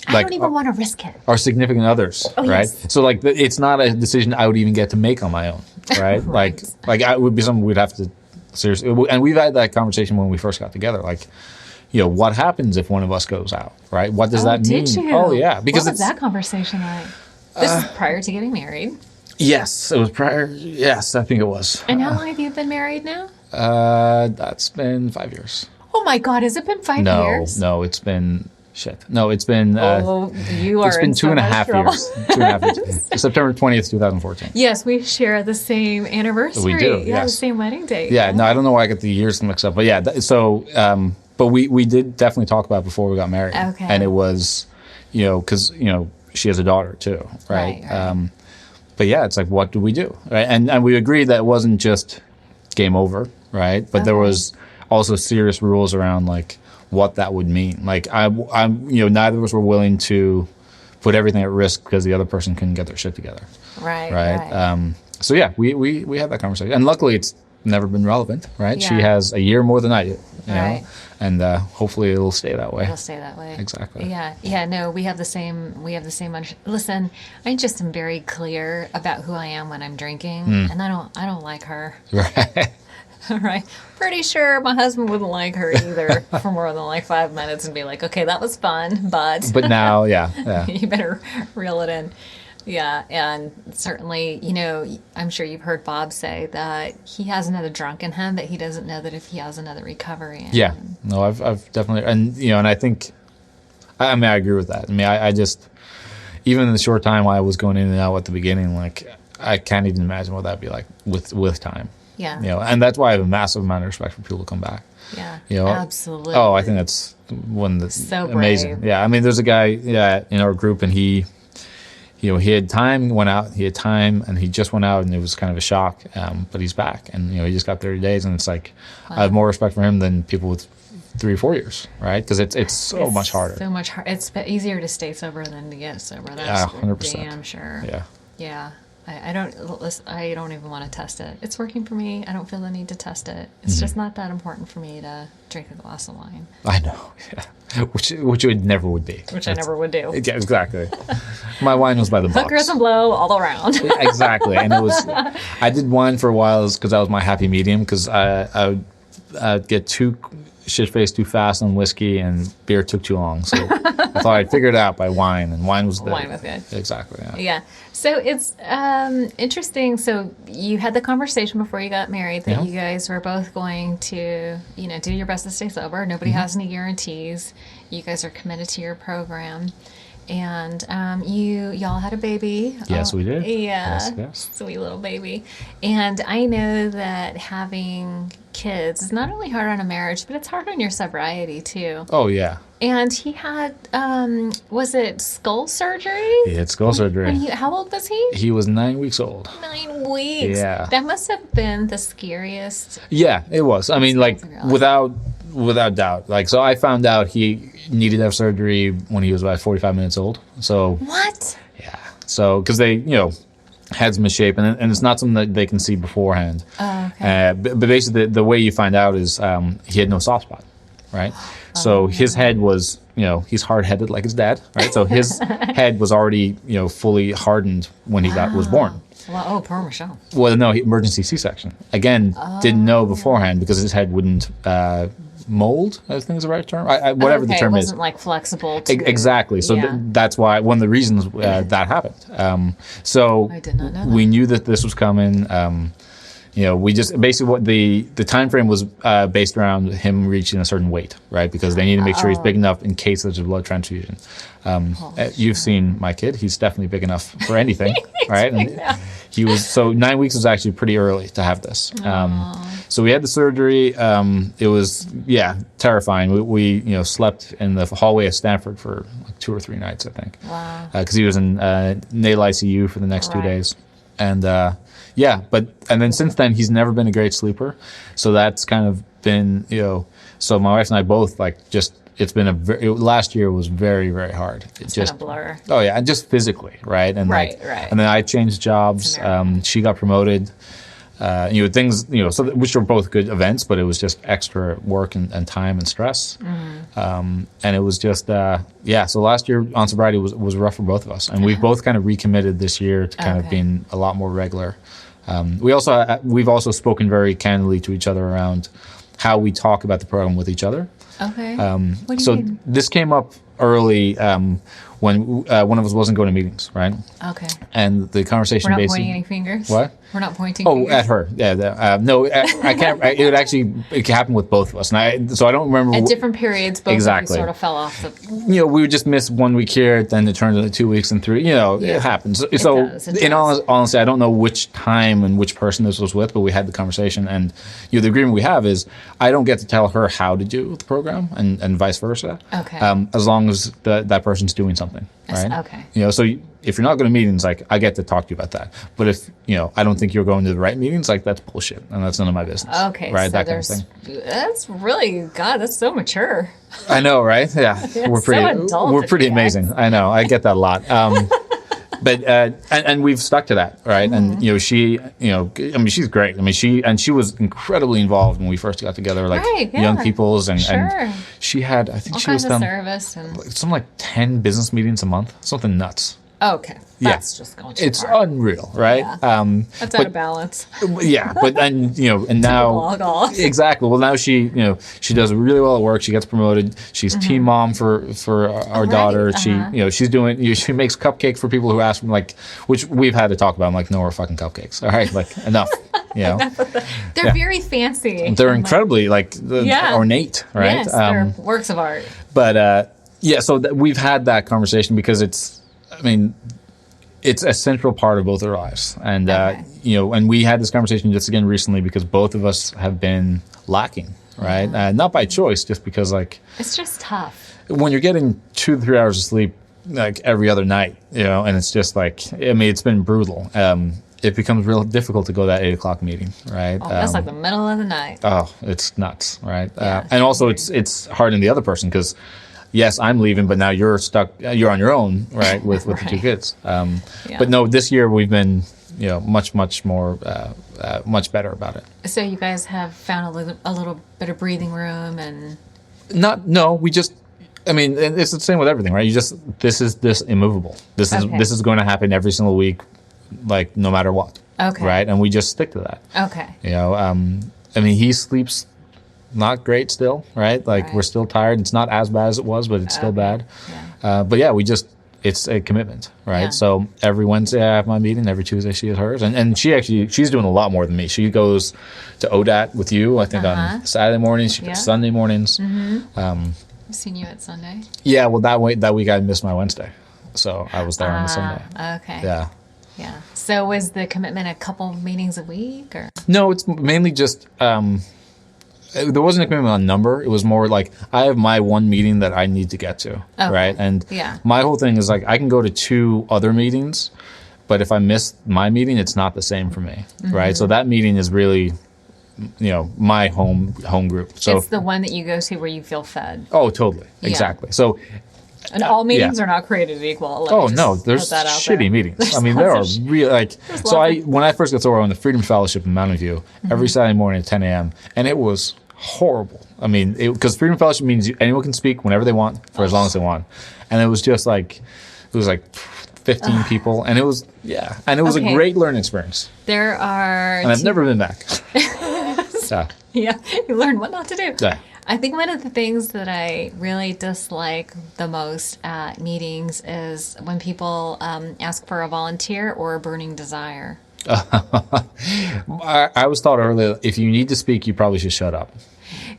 don't even want to risk it. Our significant others, right? Yes. So like, it's not a decision I would even get to make on my own, right? Right. Like it would be something we'd have to seriously. And we've had that conversation when we first got together. Like, what happens if one of us goes out, right? What does that mean? Did you? Oh yeah, because what was that conversation like? This is prior to getting married. Yes, it was prior. Yes, I think it was. And how long have you been married now? That's been 5 years. Oh my God, has it been 5 years? No, it's been No, it's been. You are. It's been in 2.5 years. 2.5 years. September 20th, 2014. Yes, we share the same anniversary. We do. Yeah, yes. the same wedding date. Yeah. No, I don't know why I got the years mixed up, but yeah. But we did definitely talk about it before we got married. Okay. And it was, because she has a daughter too, right? Right. But yeah, it's like, what do we do, right? And we agreed that it wasn't just game over, right? But there was also serious rules around like what that would mean. Like I'm neither of us were willing to put everything at risk because the other person couldn't get their shit together. Right. So yeah, we had that conversation, and luckily it's never been relevant, right? Yeah. She has a year more than I do, Right. And hopefully it'll stay that way. It'll stay that way. Exactly. Yeah. No, we have the same. Listen, I just am very clear about who I am when I'm drinking, and I don't like her. Right. Right. Pretty sure my husband wouldn't like her either for more than like 5 minutes and be like, okay, that was fun, but But now, yeah. you better reel it in. Yeah, and certainly, you know, I'm sure you've heard Bob say that he has another drunk in him, but he doesn't know that if he has another recovery in Yeah. him. No, I've definitely, and you know, and I think, I mean, I agree with that. I mean, I just, even in the short time I was going in and out at the beginning, like, I can't even imagine what that'd be like with time. Yeah. You know, and that's why I have a massive amount of respect for people to come back. Yeah. You know, Absolutely. Oh, I think that's one that's So amazing. brave. Yeah, I mean, there's a guy in our group, and he had time, went out. He had time, and he just went out, and it was kind of a shock. But he's back, and you know, he just got 30 days, and it's like I have more respect for him than people with 3 or 4 years, right? Because it's so much harder. So much hard. It's easier to stay sober than to get sober. That's Yeah, 100%. damn sure. Yeah. Yeah. I don't even want to test it. It's working for me. I don't feel the need to test it. It's just not that important for me to drink a glass of wine. I know, yeah. Which it never would be. Which I never would do. Yeah, exactly. My wine was by the box. Hookers and blow all around. Exactly, and it was. I did wine for a while because that was my happy medium. Because I would get too shit-faced too fast on whiskey, and beer took too long. So I thought I'd figure it out by wine, and wine was Wine was good. Exactly. Yeah. Yeah. So it's interesting. So you had the conversation before you got married that you guys were both going to, you know, do your best to stay sober. Nobody has any guarantees. You guys are committed to your program. And y'all had a baby. Yes, we did. Yeah. Yes. Sweet little baby. And I know that having kids is not only hard on a marriage, but it's hard on your sobriety too. Oh yeah. And he had, was it skull surgery? He had skull surgery. How old was he? He was 9 weeks old. 9 weeks. Yeah. That must have been the scariest. Yeah, it was. I mean, like, without doubt. Like, so I found out he needed to have surgery when he was about 45 minutes old. So What? yeah. So because they, you know, head's misshapen, and it's not something that they can see beforehand. Oh, okay. But basically, the way you find out is he had no soft spot, right? So his head was, you know, he's hard-headed like his dad, right? So his head was already, you know, fully hardened when he was born. Well, poor Michelle. Well, no, emergency C-section. Again, didn't know beforehand because his head wouldn't mold, I think is the right term. Whatever the term it is. wasn't like flexible to... Exactly. So Yeah. that's why one of the reasons that happened. So I did not know that. we knew that this was coming. You know, we just basically what the time frame was based around him reaching a certain weight, right? Because they need to make sure he's big enough in case there's a blood transfusion. You've seen my kid; he's definitely big enough for anything, right? And he was 9 weeks was actually pretty early to have this. So we had the surgery. It was terrifying. We you know slept in the hallway of Stanford for like 2 or 3 nights, I think. Wow. Because he was in natal ICU for the next 2 days, and. And then since then he's never been a great sleeper, so that's kind of been, you know, so my wife and I both it's been last year was very, very hard. It's been a blur. Oh yeah, and just physically, right? And right. And then I changed jobs. She got promoted. You know, things, you know, which were both good events, but it was just extra work and time and stress. And it was just, so last year on sobriety was rough for both of us. And we've both kind of recommitted this year to kind of being a lot more regular. We've also spoken very candidly to each other around how we talk about the program with each other. Okay. What do you mean? This came up early when one of us wasn't going to meetings, right? Okay. And the conversation We're not basically... pointing any fingers? What? We're not pointing Oh, fingers? at her. Yeah. No, I can't... It happened with both of us. And I don't remember... At different periods, both Exactly. of you sort of fell off the... You know, we would just miss 1 week here, then it turned into 2 weeks and 3. You know, it happens. It does. In all honesty, I don't know which time and which person this was with, but we had the conversation. And you know, the agreement we have is I don't get to tell her how to do the program and vice versa. Okay. As long as that person's doing something, right? Okay. You know, so if you're not going to meetings, like, I get to talk to you about that. But if, you know, I don't think you're going to the right meetings, like, that's bullshit. And that's none of my business. Okay. Right? So That kind of thing. That's really, God, that's so mature. I know, right? Yeah. We're pretty, adult we're of pretty you amazing. I know. I get that a lot. But and we've stuck to that, right? And you know, she, you know, I mean, she's great. I mean, she was incredibly involved when we first got together, like Right, yeah. young people's, and Sure. she had, I think All she was kinds of done service and... something like 10 business meetings a month, something nuts. Okay. That's just going too It's far. unreal, right? Yeah. That's out of balance. Yeah, but then and now exactly. Well, now she does really well at work. She gets promoted. She's team mom for our daughter. She she's doing she makes cupcakes for people who ask them, like, which we've had to talk about. I'm like, no, we're fucking cupcakes. All right, like enough. They're very fancy. They're incredibly ornate, right? Yes, they're works of art. But so we've had that conversation because it's a central part of both our lives. And, and we had this conversation just again recently because both of us have been lacking, right? Not by choice, just because, like... It's just tough. When you're getting 2 to 3 hours of sleep, like, every other night, and it's just like, it's been brutal. It becomes real difficult to go to that 8 o'clock meeting, right? Oh, that's like the middle of the night. Oh, it's nuts, right? Yeah, and also it's hard on the other person because... Yes, I'm leaving, but now you're stuck. You're on your own, right, with the 2 kids. But no, this year we've been, much more, much better about it. So you guys have found a little bit of breathing room and. We just. It's the same with everything, right? This is immovable. This is going to happen every single week, like no matter what. Okay. Right, and we just stick to that. Okay. He sleeps. Not great still, right? Like we're still tired. It's not as bad as it was, but it's still bad. Yeah. But it's a commitment, right? Yeah. So every Wednesday I have my meeting. Every Tuesday she has hers, and she's doing a lot more than me. She goes to ODAT with you, I think, on Saturday mornings. She goes Sunday mornings. Mm-hmm. I've seen you at Sunday. Yeah, well that week I missed my Wednesday, so I was there on the Sunday. Okay. Yeah. Yeah. So was the commitment a couple meetings a week, or? No, it's mainly just. There wasn't a commitment on number. It was more like I have my one meeting that I need to get to, right? And my whole thing is like I can go to 2 other meetings, but if I miss my meeting, it's not the same for me, right? So that meeting is really, my home group. So it's the one that you go to where you feel fed. Oh, totally, exactly. So. And all meetings are not created equal. Oh no, there's shitty meetings. There are real when I first got sober on the Freedom Fellowship in Mountain View every Saturday morning at 10 a.m. and it was horrible. Because Freedom Fellowship means anyone can speak whenever they want for as long as they want, and it was just like 15 people, and it was a great learning experience. And I've never been back. Yeah, you learn what not to do. Yeah. I think one of the things that I really dislike the most at meetings is when people ask for a volunteer or a burning desire. I was taught earlier, if you need to speak, you probably should shut up.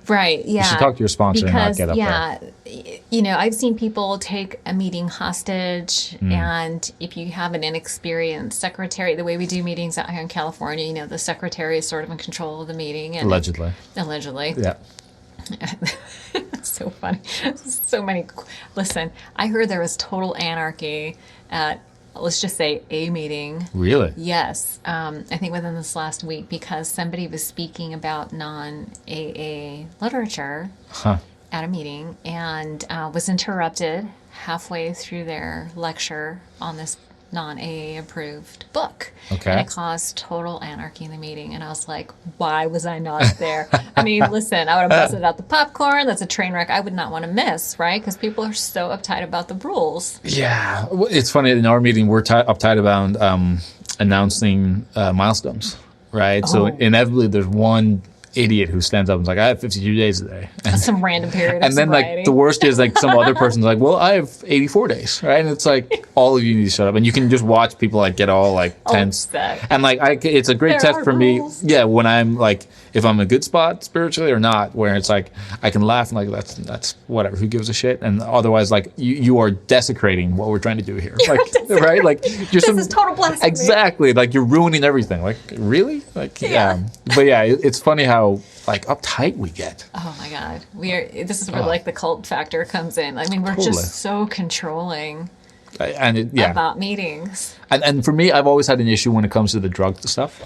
Right, yeah. You should talk to your sponsor and not get up there. I've seen people take a meeting hostage, and if you have an inexperienced secretary, the way we do meetings out here in California, the secretary is sort of in control of the meeting. And Allegedly. Yeah. So funny. So many. Listen, I heard there was total anarchy at, let's just say, a meeting. Really? Yes. I think within this last week, because somebody was speaking about non-AA literature at a meeting and was interrupted halfway through their lecture on this non-AA approved book. Okay. And it caused total anarchy in the meeting. And I was like, why was I not there? Listen, I would have busted out the popcorn. That's a train wreck I would not want to miss, right? Because people are so uptight about the rules. Yeah. It's funny, in our meeting, we're uptight about announcing milestones, right? Oh. So inevitably there's one idiot who stands up and is like, I have 52 days today. That's some random period of And then sobriety. like the worst is like some other person's like, well, I have 84 days, right? And it's like all of you need to shut up. And you can just watch people like get all like tense. And like it's a great test for rules. Me. Yeah, when I'm like, if I'm in a good spot spiritually or not, where it's like I can laugh and like that's whatever, who gives a shit? And otherwise like you are desecrating what we're trying to do here. Like right? Like this is total blasphemy. Exactly. Like you're ruining everything. Like really? Like But yeah, it's funny how like uptight we get. Oh my God. This is where like the cult factor comes in. We're just so controlling about meetings. And for me, I've always had an issue when it comes to the drug stuff.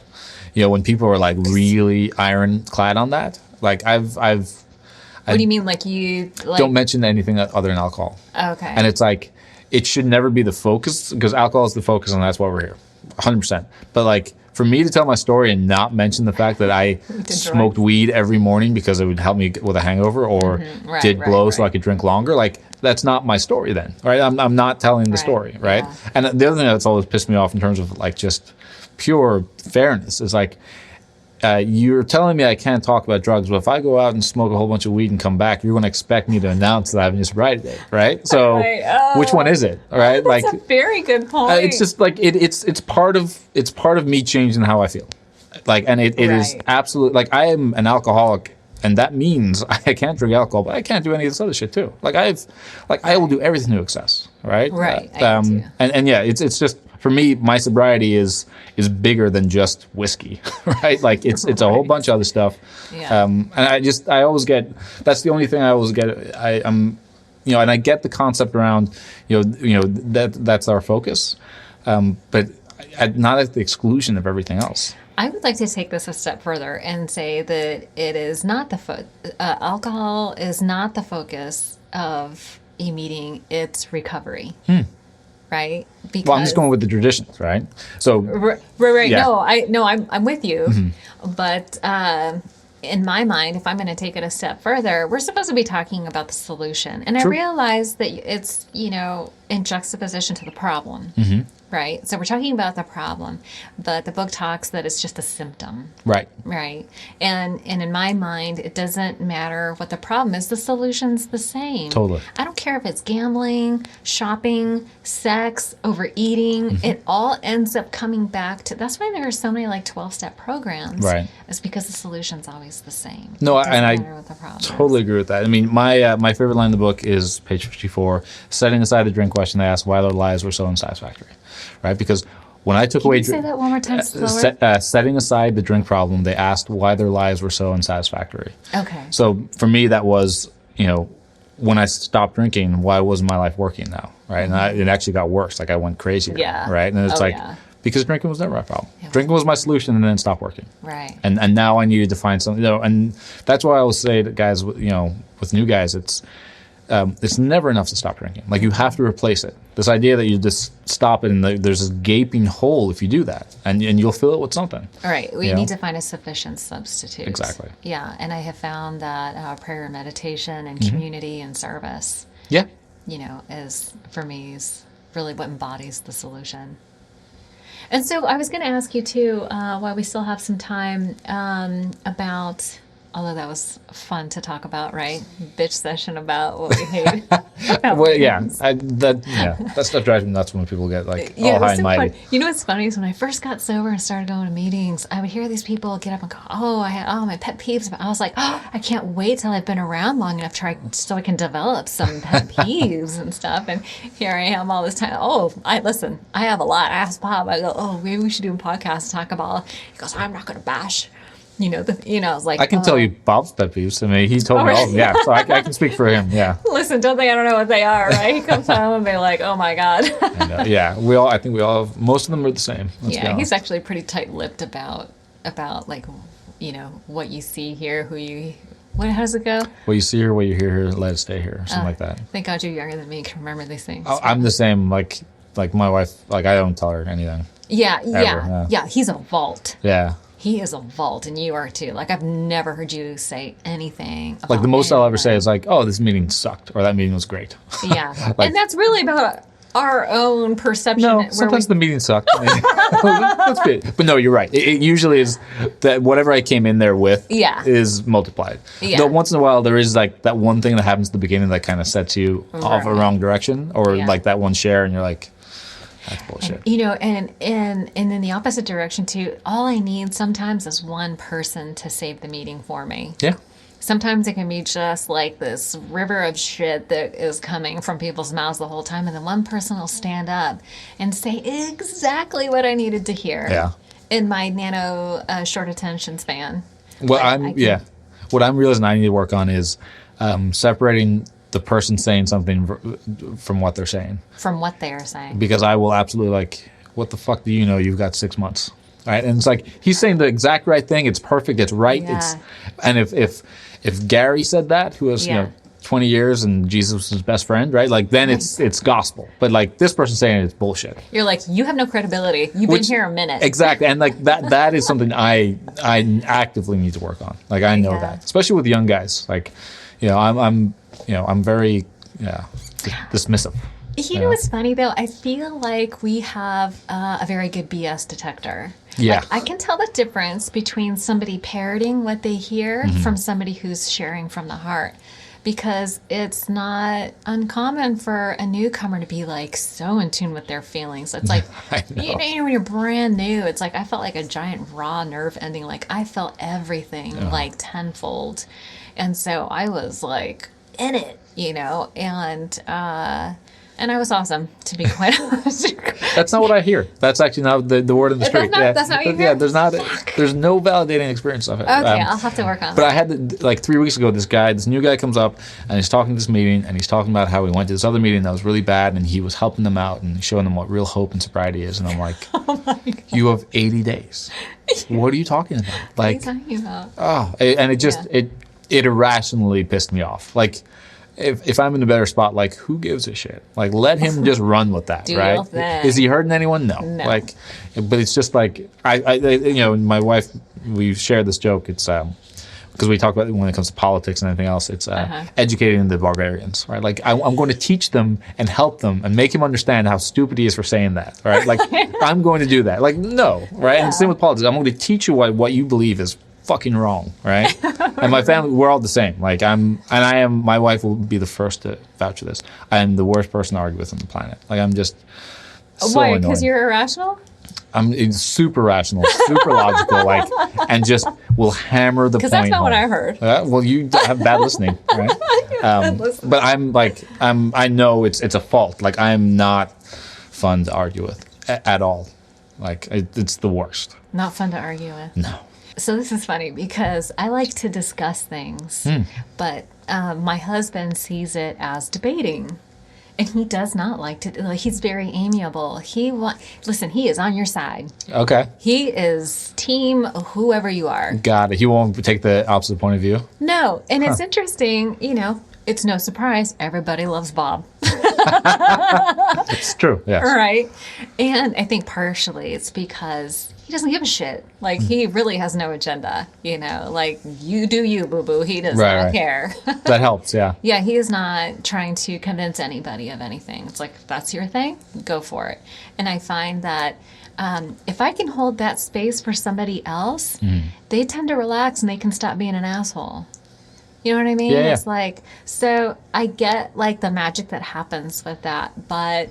When people are like really ironclad on that. Like I've what do you mean? Like you don't mention anything other than alcohol. Okay. And it's like it should never be the focus because alcohol is the focus and that's why we're here. 100%. But like for me to tell my story and not mention the fact that I smoked weed every morning because it would help me with a hangover or did blow so I could drink longer, like that's not my story then, right? I'm not telling the story, right? Yeah. And the other thing that's always pissed me off in terms of like just pure fairness is like, you're telling me I can't talk about drugs, but if I go out and smoke a whole bunch of weed and come back, you're going to expect me to announce that I'm having a sobriety day, right? So which one is it, right? That's a very good point. It's just like it's part of me changing how I feel, like, and it is absolutely like I am an alcoholic, and that means I can't drink alcohol, but I can't do any of this other shit too. Like I will do everything to excess, right? Right. And yeah, it's just. For me, my sobriety is bigger than just whiskey, right? Like it's a whole bunch of other stuff. Yeah. And I always get, that's the only thing I always get. I'm, and I get the concept around, that's our focus, but not at the exclusion of everything else. I would like to take this a step further and say that it is not alcohol is not the focus of a meeting. It's recovery. Right? Because, well, I'm just going with the traditions, right? So right. Yeah. No, I'm with you. But in my mind, if I'm going to take it a step further, we're supposed to be talking about the solution. And True. I realize that it's, in juxtaposition to the problem. Right? So we're talking about the problem, but the book talks that it's just a symptom. Right. Right. And in my mind, it doesn't matter what the problem is. The solution's the same. Totally. I don't care if it's gambling, shopping, sex, overeating. It all ends up coming back to, that's why there are so many like 12-step programs. Right. It's because the solution's always the same. No, It doesn't and matter what the problem totally is. agree with that. I mean, my favorite line in the book is page 54, setting aside the drink question, they asked why their lives were so unsatisfactory, right? Because when I took Can away you say that one more time slower? setting aside the drink problem, they asked why their lives were so unsatisfactory. Okay. So for me, that was, when I stopped drinking, why wasn't my life working now, right? And it actually got worse. Like I went crazy, Yeah. right? And it's because drinking was never my problem. Drinking was my solution, and then it stopped working. Right. And now I needed to find something, and that's why I always say to guys, with new guys, it's never enough to stop drinking. Like you have to replace it. This idea that you just stop it and there's this gaping hole if you do that, and you'll fill it with something. All right. We need to find a sufficient substitute. Exactly. Yeah. And I have found that prayer and meditation and community and service, Yeah. is for me is really what embodies the solution. And so I was going to ask you too, while we still have some time, about, although that was fun to talk about, right? Bitch session about what we hate. Well, that stuff drives me nuts when people get like all high and mighty. You know what's funny is when I first got sober and started going to meetings, I would hear these people get up and go, "Oh, I had my pet peeves." But I was like, "Oh, I can't wait till I've been around long enough so I can develop some pet peeves and stuff." And here I am all this time. Oh, I have a lot. I asked Bob. I go, "Oh, maybe we should do a podcast to talk about." He goes, "I'm not going to bash." I was like, I can tell you Bob's pet peeves. I mean, he told me all of them. Yeah, so I can speak for him. Yeah. Listen, don't think I don't know what they are, right? He comes home and be like, "Oh my God." Yeah, I think we all have, most of them are the same. He's actually pretty tight-lipped about like, what you see here, how does it go? What you see here, what you hear here, let it stay here, something like that. Thank God you're younger than me and can remember these things. Oh, I'm the same. Like my wife, like I don't tell her anything. Yeah. He's a vault. Yeah. He is a vault, and you are too. Like, I've never heard you say anything about like the most I'll ever say is like, "Oh, this meeting sucked," or "That meeting was great." Yeah, and that's really about our own perception. No, sometimes the meeting sucked. That's good. But no, you're right. It usually is that whatever I came in there with is multiplied. Yeah. Though once in a while there is like that one thing that happens at the beginning that kind of sets you off a wrong direction, or like that one share, and you're like, that's bullshit. And in the opposite direction too, all I need sometimes is one person to save the meeting for me. Yeah. Sometimes it can be just like this river of shit that is coming from people's mouths the whole time, and then one person will stand up and say exactly what I needed to hear. Yeah. In my nano short attention span. What I'm realizing I need to work on is separating the person saying something from what they're saying. From what they are saying. Because I will absolutely like, what the fuck do you know? You've got 6 months. Right? And it's like, he's saying the exact right thing. It's perfect. It's right. Yeah. And if Gary said that, who has 20 years and Jesus was his best friend, right? Like then it's gospel. But like this person saying it's bullshit. You're like, you have no credibility. You've been here a minute. Exactly. And like that is something I actively need to work on. Like I know that. Especially with young guys. Like, I'm very dismissive. You know what's funny though? I feel like we have a very good BS detector. Yeah. Like, I can tell the difference between somebody parroting what they hear from somebody who's sharing from the heart. Because it's not uncommon for a newcomer to be like so in tune with their feelings. It's like, you know, when you're brand new, it's like I felt like a giant raw nerve ending. Like I felt everything like tenfold. And so I was like in it, you know, and I was awesome, to be quite honest. That's not what I hear. That's actually not the word in the street. That's not what you hear? Yeah, there's no validating experience of it. Okay, I'll have to work on that. But I had, like 3 weeks ago, this new guy comes up, and he's talking to this meeting, and he's talking about how he went to this other meeting that was really bad, and he was helping them out and showing them what real hope and sobriety is. And I'm like, oh my God. You have 80 days. What are you talking about? Like, what are you talking about? Oh, and it just, it irrationally pissed me off. Like, if I'm in a better spot, like, who gives a shit? Like, let him just run with that, right? Is he hurting anyone? No. Like, but it's just like, I you know, my wife, we share this joke. It's because we talk about it when it comes to politics and anything else. It's educating the barbarians, right? Like, I'm going to teach them and help them and make him understand how stupid he is for saying that, right? Like, I'm going to do that. Like, no, right? Yeah. And same with politics. I'm going to teach you what you believe is fucking wrong, right? And my family, we're all the same. Like my wife will be the first to vouch for this. I am the worst person to argue with on the planet. Like I'm just so Why? Because you're irrational? I'm super rational, super logical, like, and just will hammer the point. Because that's not what I heard. Well, you have bad listening, right? But I'm like, I know it's a fault. Like I'm not fun to argue with at all. Like it's the worst. Not fun to argue with. No. So this is funny because I like to discuss things, but my husband sees it as debating, and he does not like to. Like, he's very amiable. Listen. He is on your side. Okay. He is team whoever you are. Got it. He won't take the opposite point of view. No, and it's interesting. You know, it's no surprise. Everybody loves Bob. It's true. Yes. Right. And I think partially it's because he doesn't give a shit. Like, he really has no agenda, you know, like, you do you, boo-boo. He does not care. That helps, yeah. Yeah, he is not trying to convince anybody of anything. It's like, if that's your thing, go for it. And I find that if I can hold that space for somebody else, they tend to relax and they can stop being an asshole. You know what I mean? Yeah. It's like, so I get, like, the magic that happens with that, but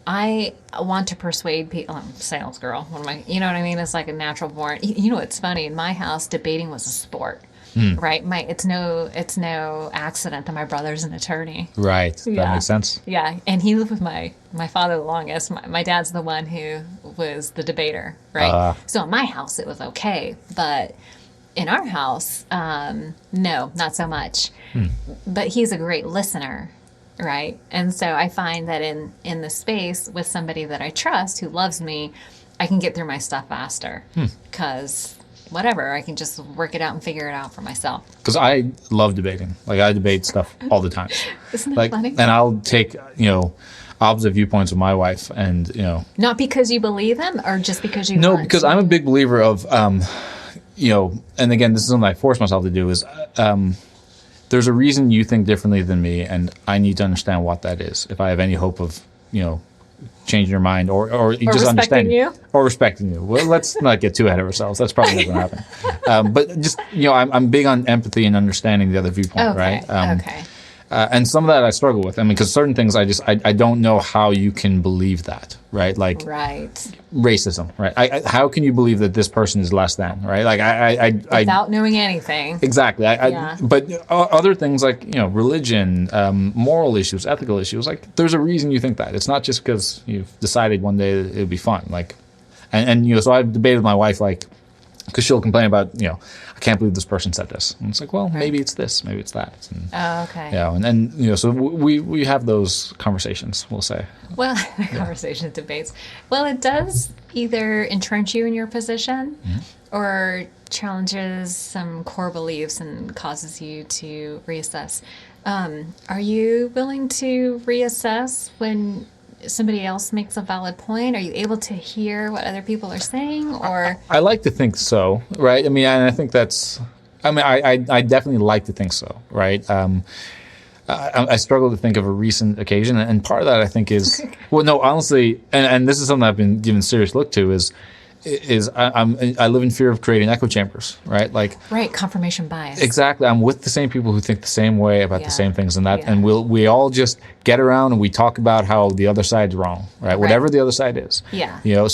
I want to persuade people. I'm a sales girl. You know what I mean? It's like a natural born. You know, it's funny. In my house, debating was a sport, right? It's no accident that my brother's an attorney. Right. That makes sense. Yeah. And he lived with my father the longest. My dad's the one who was the debater, right? So in my house, it was okay. But in our house, no, not so much. But he's a great listener. Right. And so I find that in the space with somebody that I trust who loves me, I can get through my stuff faster because whatever, I can just work it out and figure it out for myself. Because I love debating. Like, I debate stuff all the time. Isn't that funny? And I'll take, opposite viewpoints with my wife and, Not because you believe them or just because you No, because I'm a big believer of, and again, this is something I force myself to do is, there's a reason you think differently than me, and I need to understand what that is. If I have any hope of, changing your mind or just understanding you, or respecting you. Well, let's not get too ahead of ourselves. That's probably not going to happen. But just I'm big on empathy and understanding the other viewpoint, right? Okay. And some of that I struggle with. I mean, because certain things I don't know how you can believe that, right? Like racism, right? How can you believe that this person is less than, right? Like without knowing anything. Exactly. But other things like religion, moral issues, ethical issues, like there's a reason you think that. It's not just because you've decided one day that it'll be fun. Like, and so I've debated with my wife, like, because she'll complain about, I can't believe this person said this. And it's like, well, maybe it's this, maybe it's that. And, okay. Yeah, and so we have those conversations, we'll say. Well, conversations, debates. Well, it does either entrench you in your position or challenges some core beliefs and causes you to reassess. Are you willing to reassess when somebody else makes a valid point? Are you able to hear what other people are saying, or? I like to think so, right? I mean, and I think I definitely like to think so, right? I struggle to think of a recent occasion, and part of that I think is, well, no, honestly, and this is something I've been giving serious look to is I live in fear of creating echo chambers, right? Like, right, confirmation bias. Exactly. I'm with the same people who think the same way about the same things, and we all just get around and we talk about how the other side's wrong, right? Whatever the other side is. Yeah.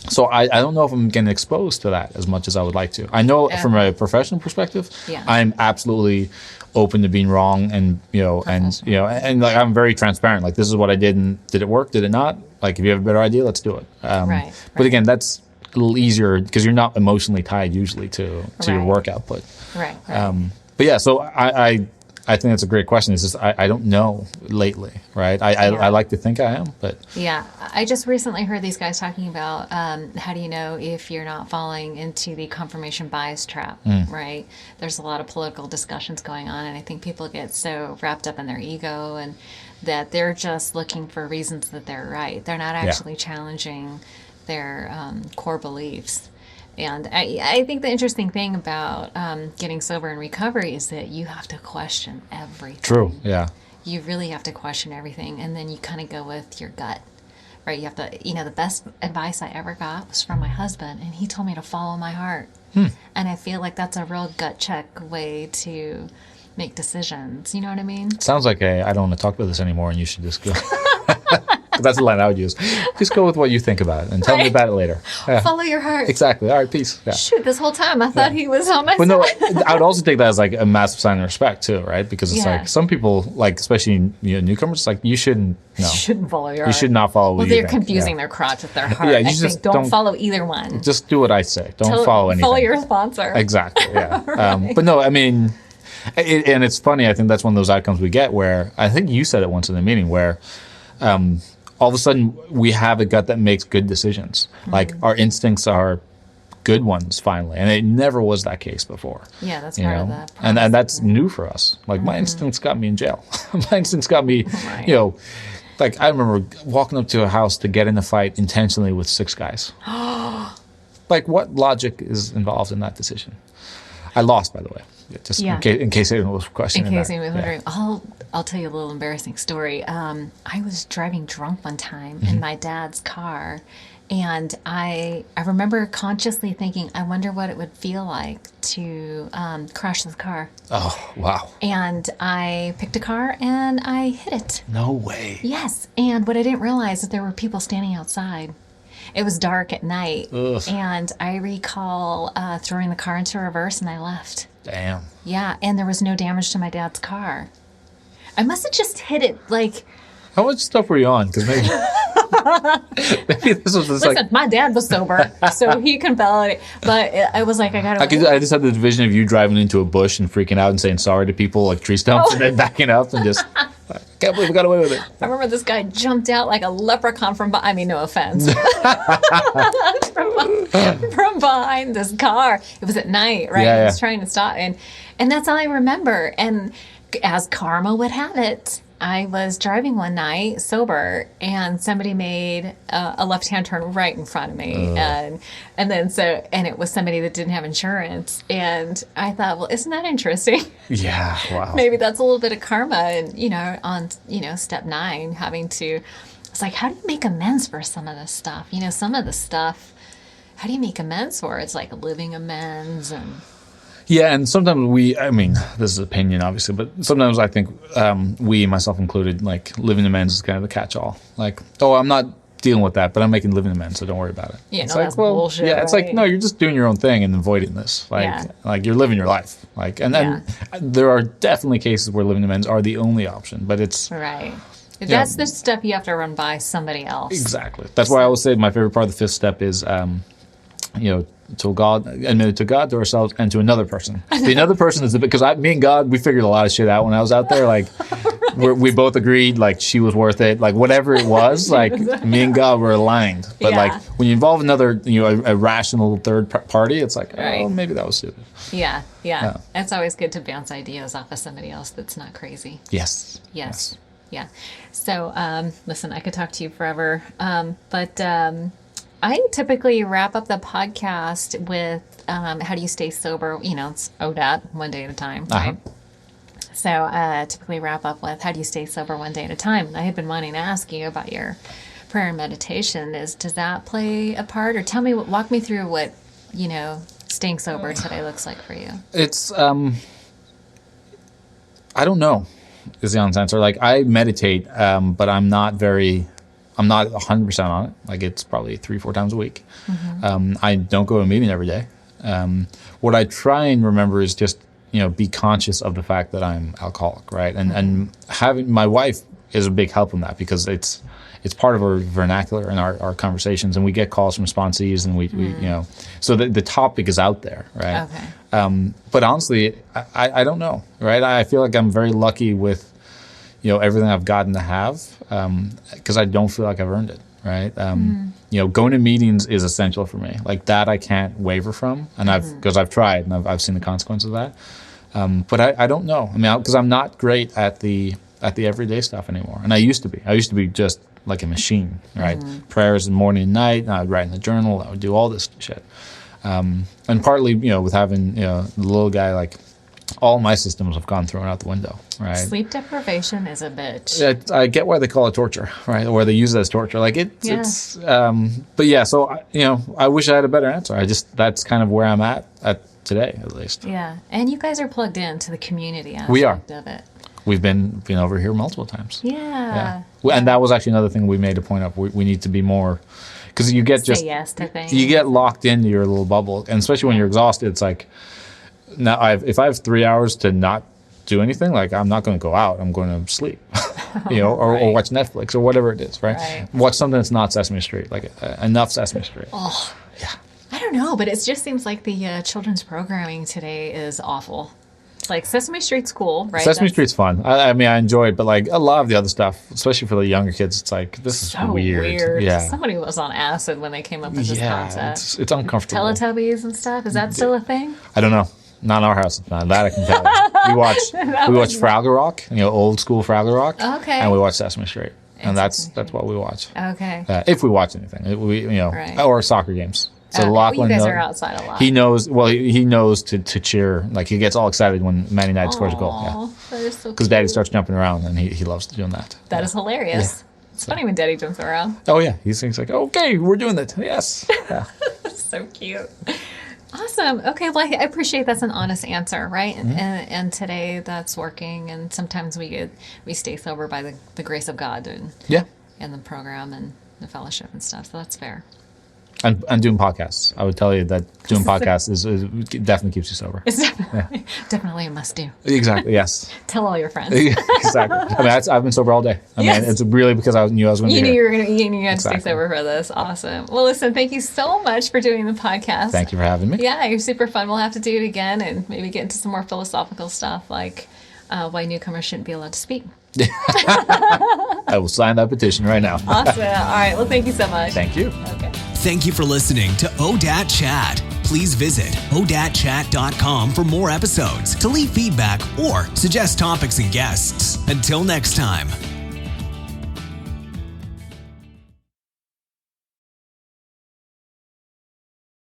So I don't know if I'm getting exposed to that as much as I would like to. I know from a professional perspective, I'm absolutely open to being wrong, and like I'm very transparent. Like, this is what I did, and did it work? Did it not? Like, if you have a better idea, let's do it. But again, that's a little easier because you're not emotionally tied usually to your work output. Right. But yeah, so I think that's a great question. It's just I don't know lately, right? I like to think I am, but yeah. I just recently heard these guys talking about how do you know if you're not falling into the confirmation bias trap, right? There's a lot of political discussions going on, and I think people get so wrapped up in their ego and that they're just looking for reasons that they're right. They're not actually challenging their core beliefs. And I think the interesting thing about getting sober in recovery is that you have to question everything. True, yeah. You really have to question everything, and then you kind of go with your gut, right? You have to, the best advice I ever got was from my husband, and he told me to follow my heart. And I feel like that's a real gut check way to make decisions. You know what I mean? Sounds like I don't want to talk about this anymore, and you should just go. That's the line I would use. Just go with what you think about it and tell me about it later. Yeah. Follow your heart. Exactly. All right, peace. Yeah. Shoot, this whole time I thought he was on my side. No, I would also take that as like a massive sign of respect too, right? Because it's like some people, like especially newcomers, like you shouldn't. No. You shouldn't follow your heart. You should not follow. Well, they're confusing their crotch with their heart. Yeah, you just don't follow either one. Just do what I say. Don't follow anything. Follow your sponsor. Exactly. Yeah. But no, I mean. And it's funny, I think that's one of those outcomes we get where, I think you said it once in the meeting, where all of a sudden we have a gut that makes good decisions. Like, our instincts are good ones finally, and it never was that case before. Yeah, that's part of that. And that's new for us. Like, my instincts got me in jail. My instincts got me, like, I remember walking up to a house to get in a fight intentionally with 6 guys. Like, what logic is involved in that decision? I lost, by the way. Just in case anyone was questioning. In case anyone was wondering, I'll tell you a little embarrassing story. I was driving drunk one time in my dad's car, and I remember consciously thinking, I wonder what it would feel like to crash the car. Oh, wow. And I picked a car and I hit it. No way. Yes. And what I didn't realize is there were people standing outside. It was dark at night. Ugh. And I recall throwing the car into reverse and I left. Damn. Yeah, and there was no damage to my dad's car. I must have just hit it, like... How much stuff were you on? Because maybe this was just Listen, my dad was sober, so he can validate. But I was like, I just had the vision of you driving into a bush and freaking out and saying sorry to people, like tree stumps, and then backing up and just... I can't believe we got away with it. I remember this guy jumped out like a leprechaun from behind. I mean, no offense. from behind this car. It was at night, right? He was trying to stop. And that's all I remember. And as karma would have it, I was driving one night sober, and somebody made a left-hand turn right in front of me, and it was somebody that didn't have insurance, and I thought, well, isn't that interesting? Yeah, wow. Maybe that's a little bit of karma, and on step 9, having to. It's like, how do you make amends for some of this stuff? Some of the stuff. How do you make amends for? It's like living amends and. Yeah, and sometimes this is opinion, obviously, but sometimes I think we, myself included, like, living amends is kind of the catch-all. Like, I'm not dealing with that, but I'm making living amends, so don't worry about it. Yeah, it's that's bullshit. Yeah, it's like, no, you're just doing your own thing and avoiding this. Like you're living your life. Like, and then there are definitely cases where living amends are the only option, but it's... Right. That's the stuff you have to run by somebody else. Exactly. That's why I always say my favorite part of the 5th step is... to God, admitted to God, to ourselves, and to another person. The another person is because me and God, we figured a lot of shit out when I was out there. Like, we both agreed, like, she was worth it. Like, whatever it was, like, me and God were aligned. But like, when you involve another, a rational third party, it's like, oh, maybe that was stupid. Yeah. It's always good to bounce ideas off of somebody else that's not crazy. Yes. Yeah. So, listen, I could talk to you forever, but. I typically wrap up the podcast with how do you stay sober? It's ODAT, one day at a time, right? So typically wrap up with, how do you stay sober one day at a time? And I had been wanting to ask you about your prayer and meditation. Does that play a part? Or walk me through what, staying sober today looks like for you. It's, I don't know is the honest answer. Like, I meditate, but I'm not 100% on it. Like, it's probably 3-4 times a week. I don't go to a meeting every day. What I try and remember is just, be conscious of the fact that I'm alcoholic, right? And having my wife is a big help in that, because it's part of our vernacular and our conversations, and we get calls from sponsees, and we so the topic is out there, right? Okay. But honestly, I don't know, right? I feel like I'm very lucky with, everything I've gotten to have, because I don't feel like I've earned it, right? Going to meetings is essential for me. Like, that I can't waver from, and because I've tried and I've seen the consequences of that. But I don't know. I mean, because I'm not great at the everyday stuff anymore, and I used to be. I used to be just like a machine, right? Prayers in the morning and night. And I would write in the journal. I would do all this shit. And partly, with having the little guy, like, all my systems have gone thrown out the window, right? Sleep deprivation is a bitch. I get why they call it torture, right? Or they use it as torture. Like, it's, but yeah, so, I wish I had a better answer. That's kind of where I'm at today, at least. Yeah. And you guys are plugged into the community aspect We are. of it. We've been over here multiple times. Yeah. And that was actually another thing we made a point of. We need to be more, because you get Say yes to things. you get locked into your little bubble, and especially when you're exhausted, it's like, now if I have 3 hours to not do anything, like, I'm not going to go out. I'm going to sleep, or watch Netflix or whatever it is, right? Watch something that's not Sesame Street, like enough Sesame Street. Oh, yeah. I don't know, but it just seems like the children's programming today is awful. Like, Sesame Street's cool, right? Sesame Street's fun. I mean, I enjoy it, but like a lot of the other stuff, especially for the younger kids, it's like, this is so weird. Yeah. Somebody was on acid when they came up with this concept. It's uncomfortable. Teletubbies and stuff. Is that still a thing? I don't know. Not in our house. It's not. That I can tell you. We watch Fraggle Rock, old school Fraggle Rock. Okay. And we watch Sesame Street. And that's what we watch. Okay. If we watch anything, or soccer games. So Lachlan, you guys are outside a lot. He knows. Well, he knows to cheer. Like, he gets all excited when Man United scores a goal. Yeah. That is so. Because Daddy starts jumping around, and he loves doing that. That is hilarious. Yeah. It's funny when Daddy jumps around. Oh yeah, he's like, okay, we're doing it. Yes. Yeah. So cute. Awesome. Okay, well, I appreciate that's an honest answer, right? And today that's working, and sometimes we stay sober by the grace of God and the program and the fellowship and stuff. So that's fair. And doing podcasts. I would tell you that doing podcasts is definitely keeps you sober. It's definitely a must do. Exactly. Yes. Tell all your friends. Exactly. I mean, I've been sober all day. I mean, it's really because I knew I was going to be here. You knew you had to stay sober for this. Awesome. Well, listen, thank you so much for doing the podcast. Thank you for having me. Yeah, you're super fun. We'll have to do it again and maybe get into some more philosophical stuff, like why newcomers shouldn't be allowed to speak. I will sign that petition right now. Awesome. All right. Well, thank you so much. Thank you. Okay. Thank you for listening to ODAT Chat. Please visit odatchat.com for more episodes, to leave feedback or suggest topics and guests. Until next time.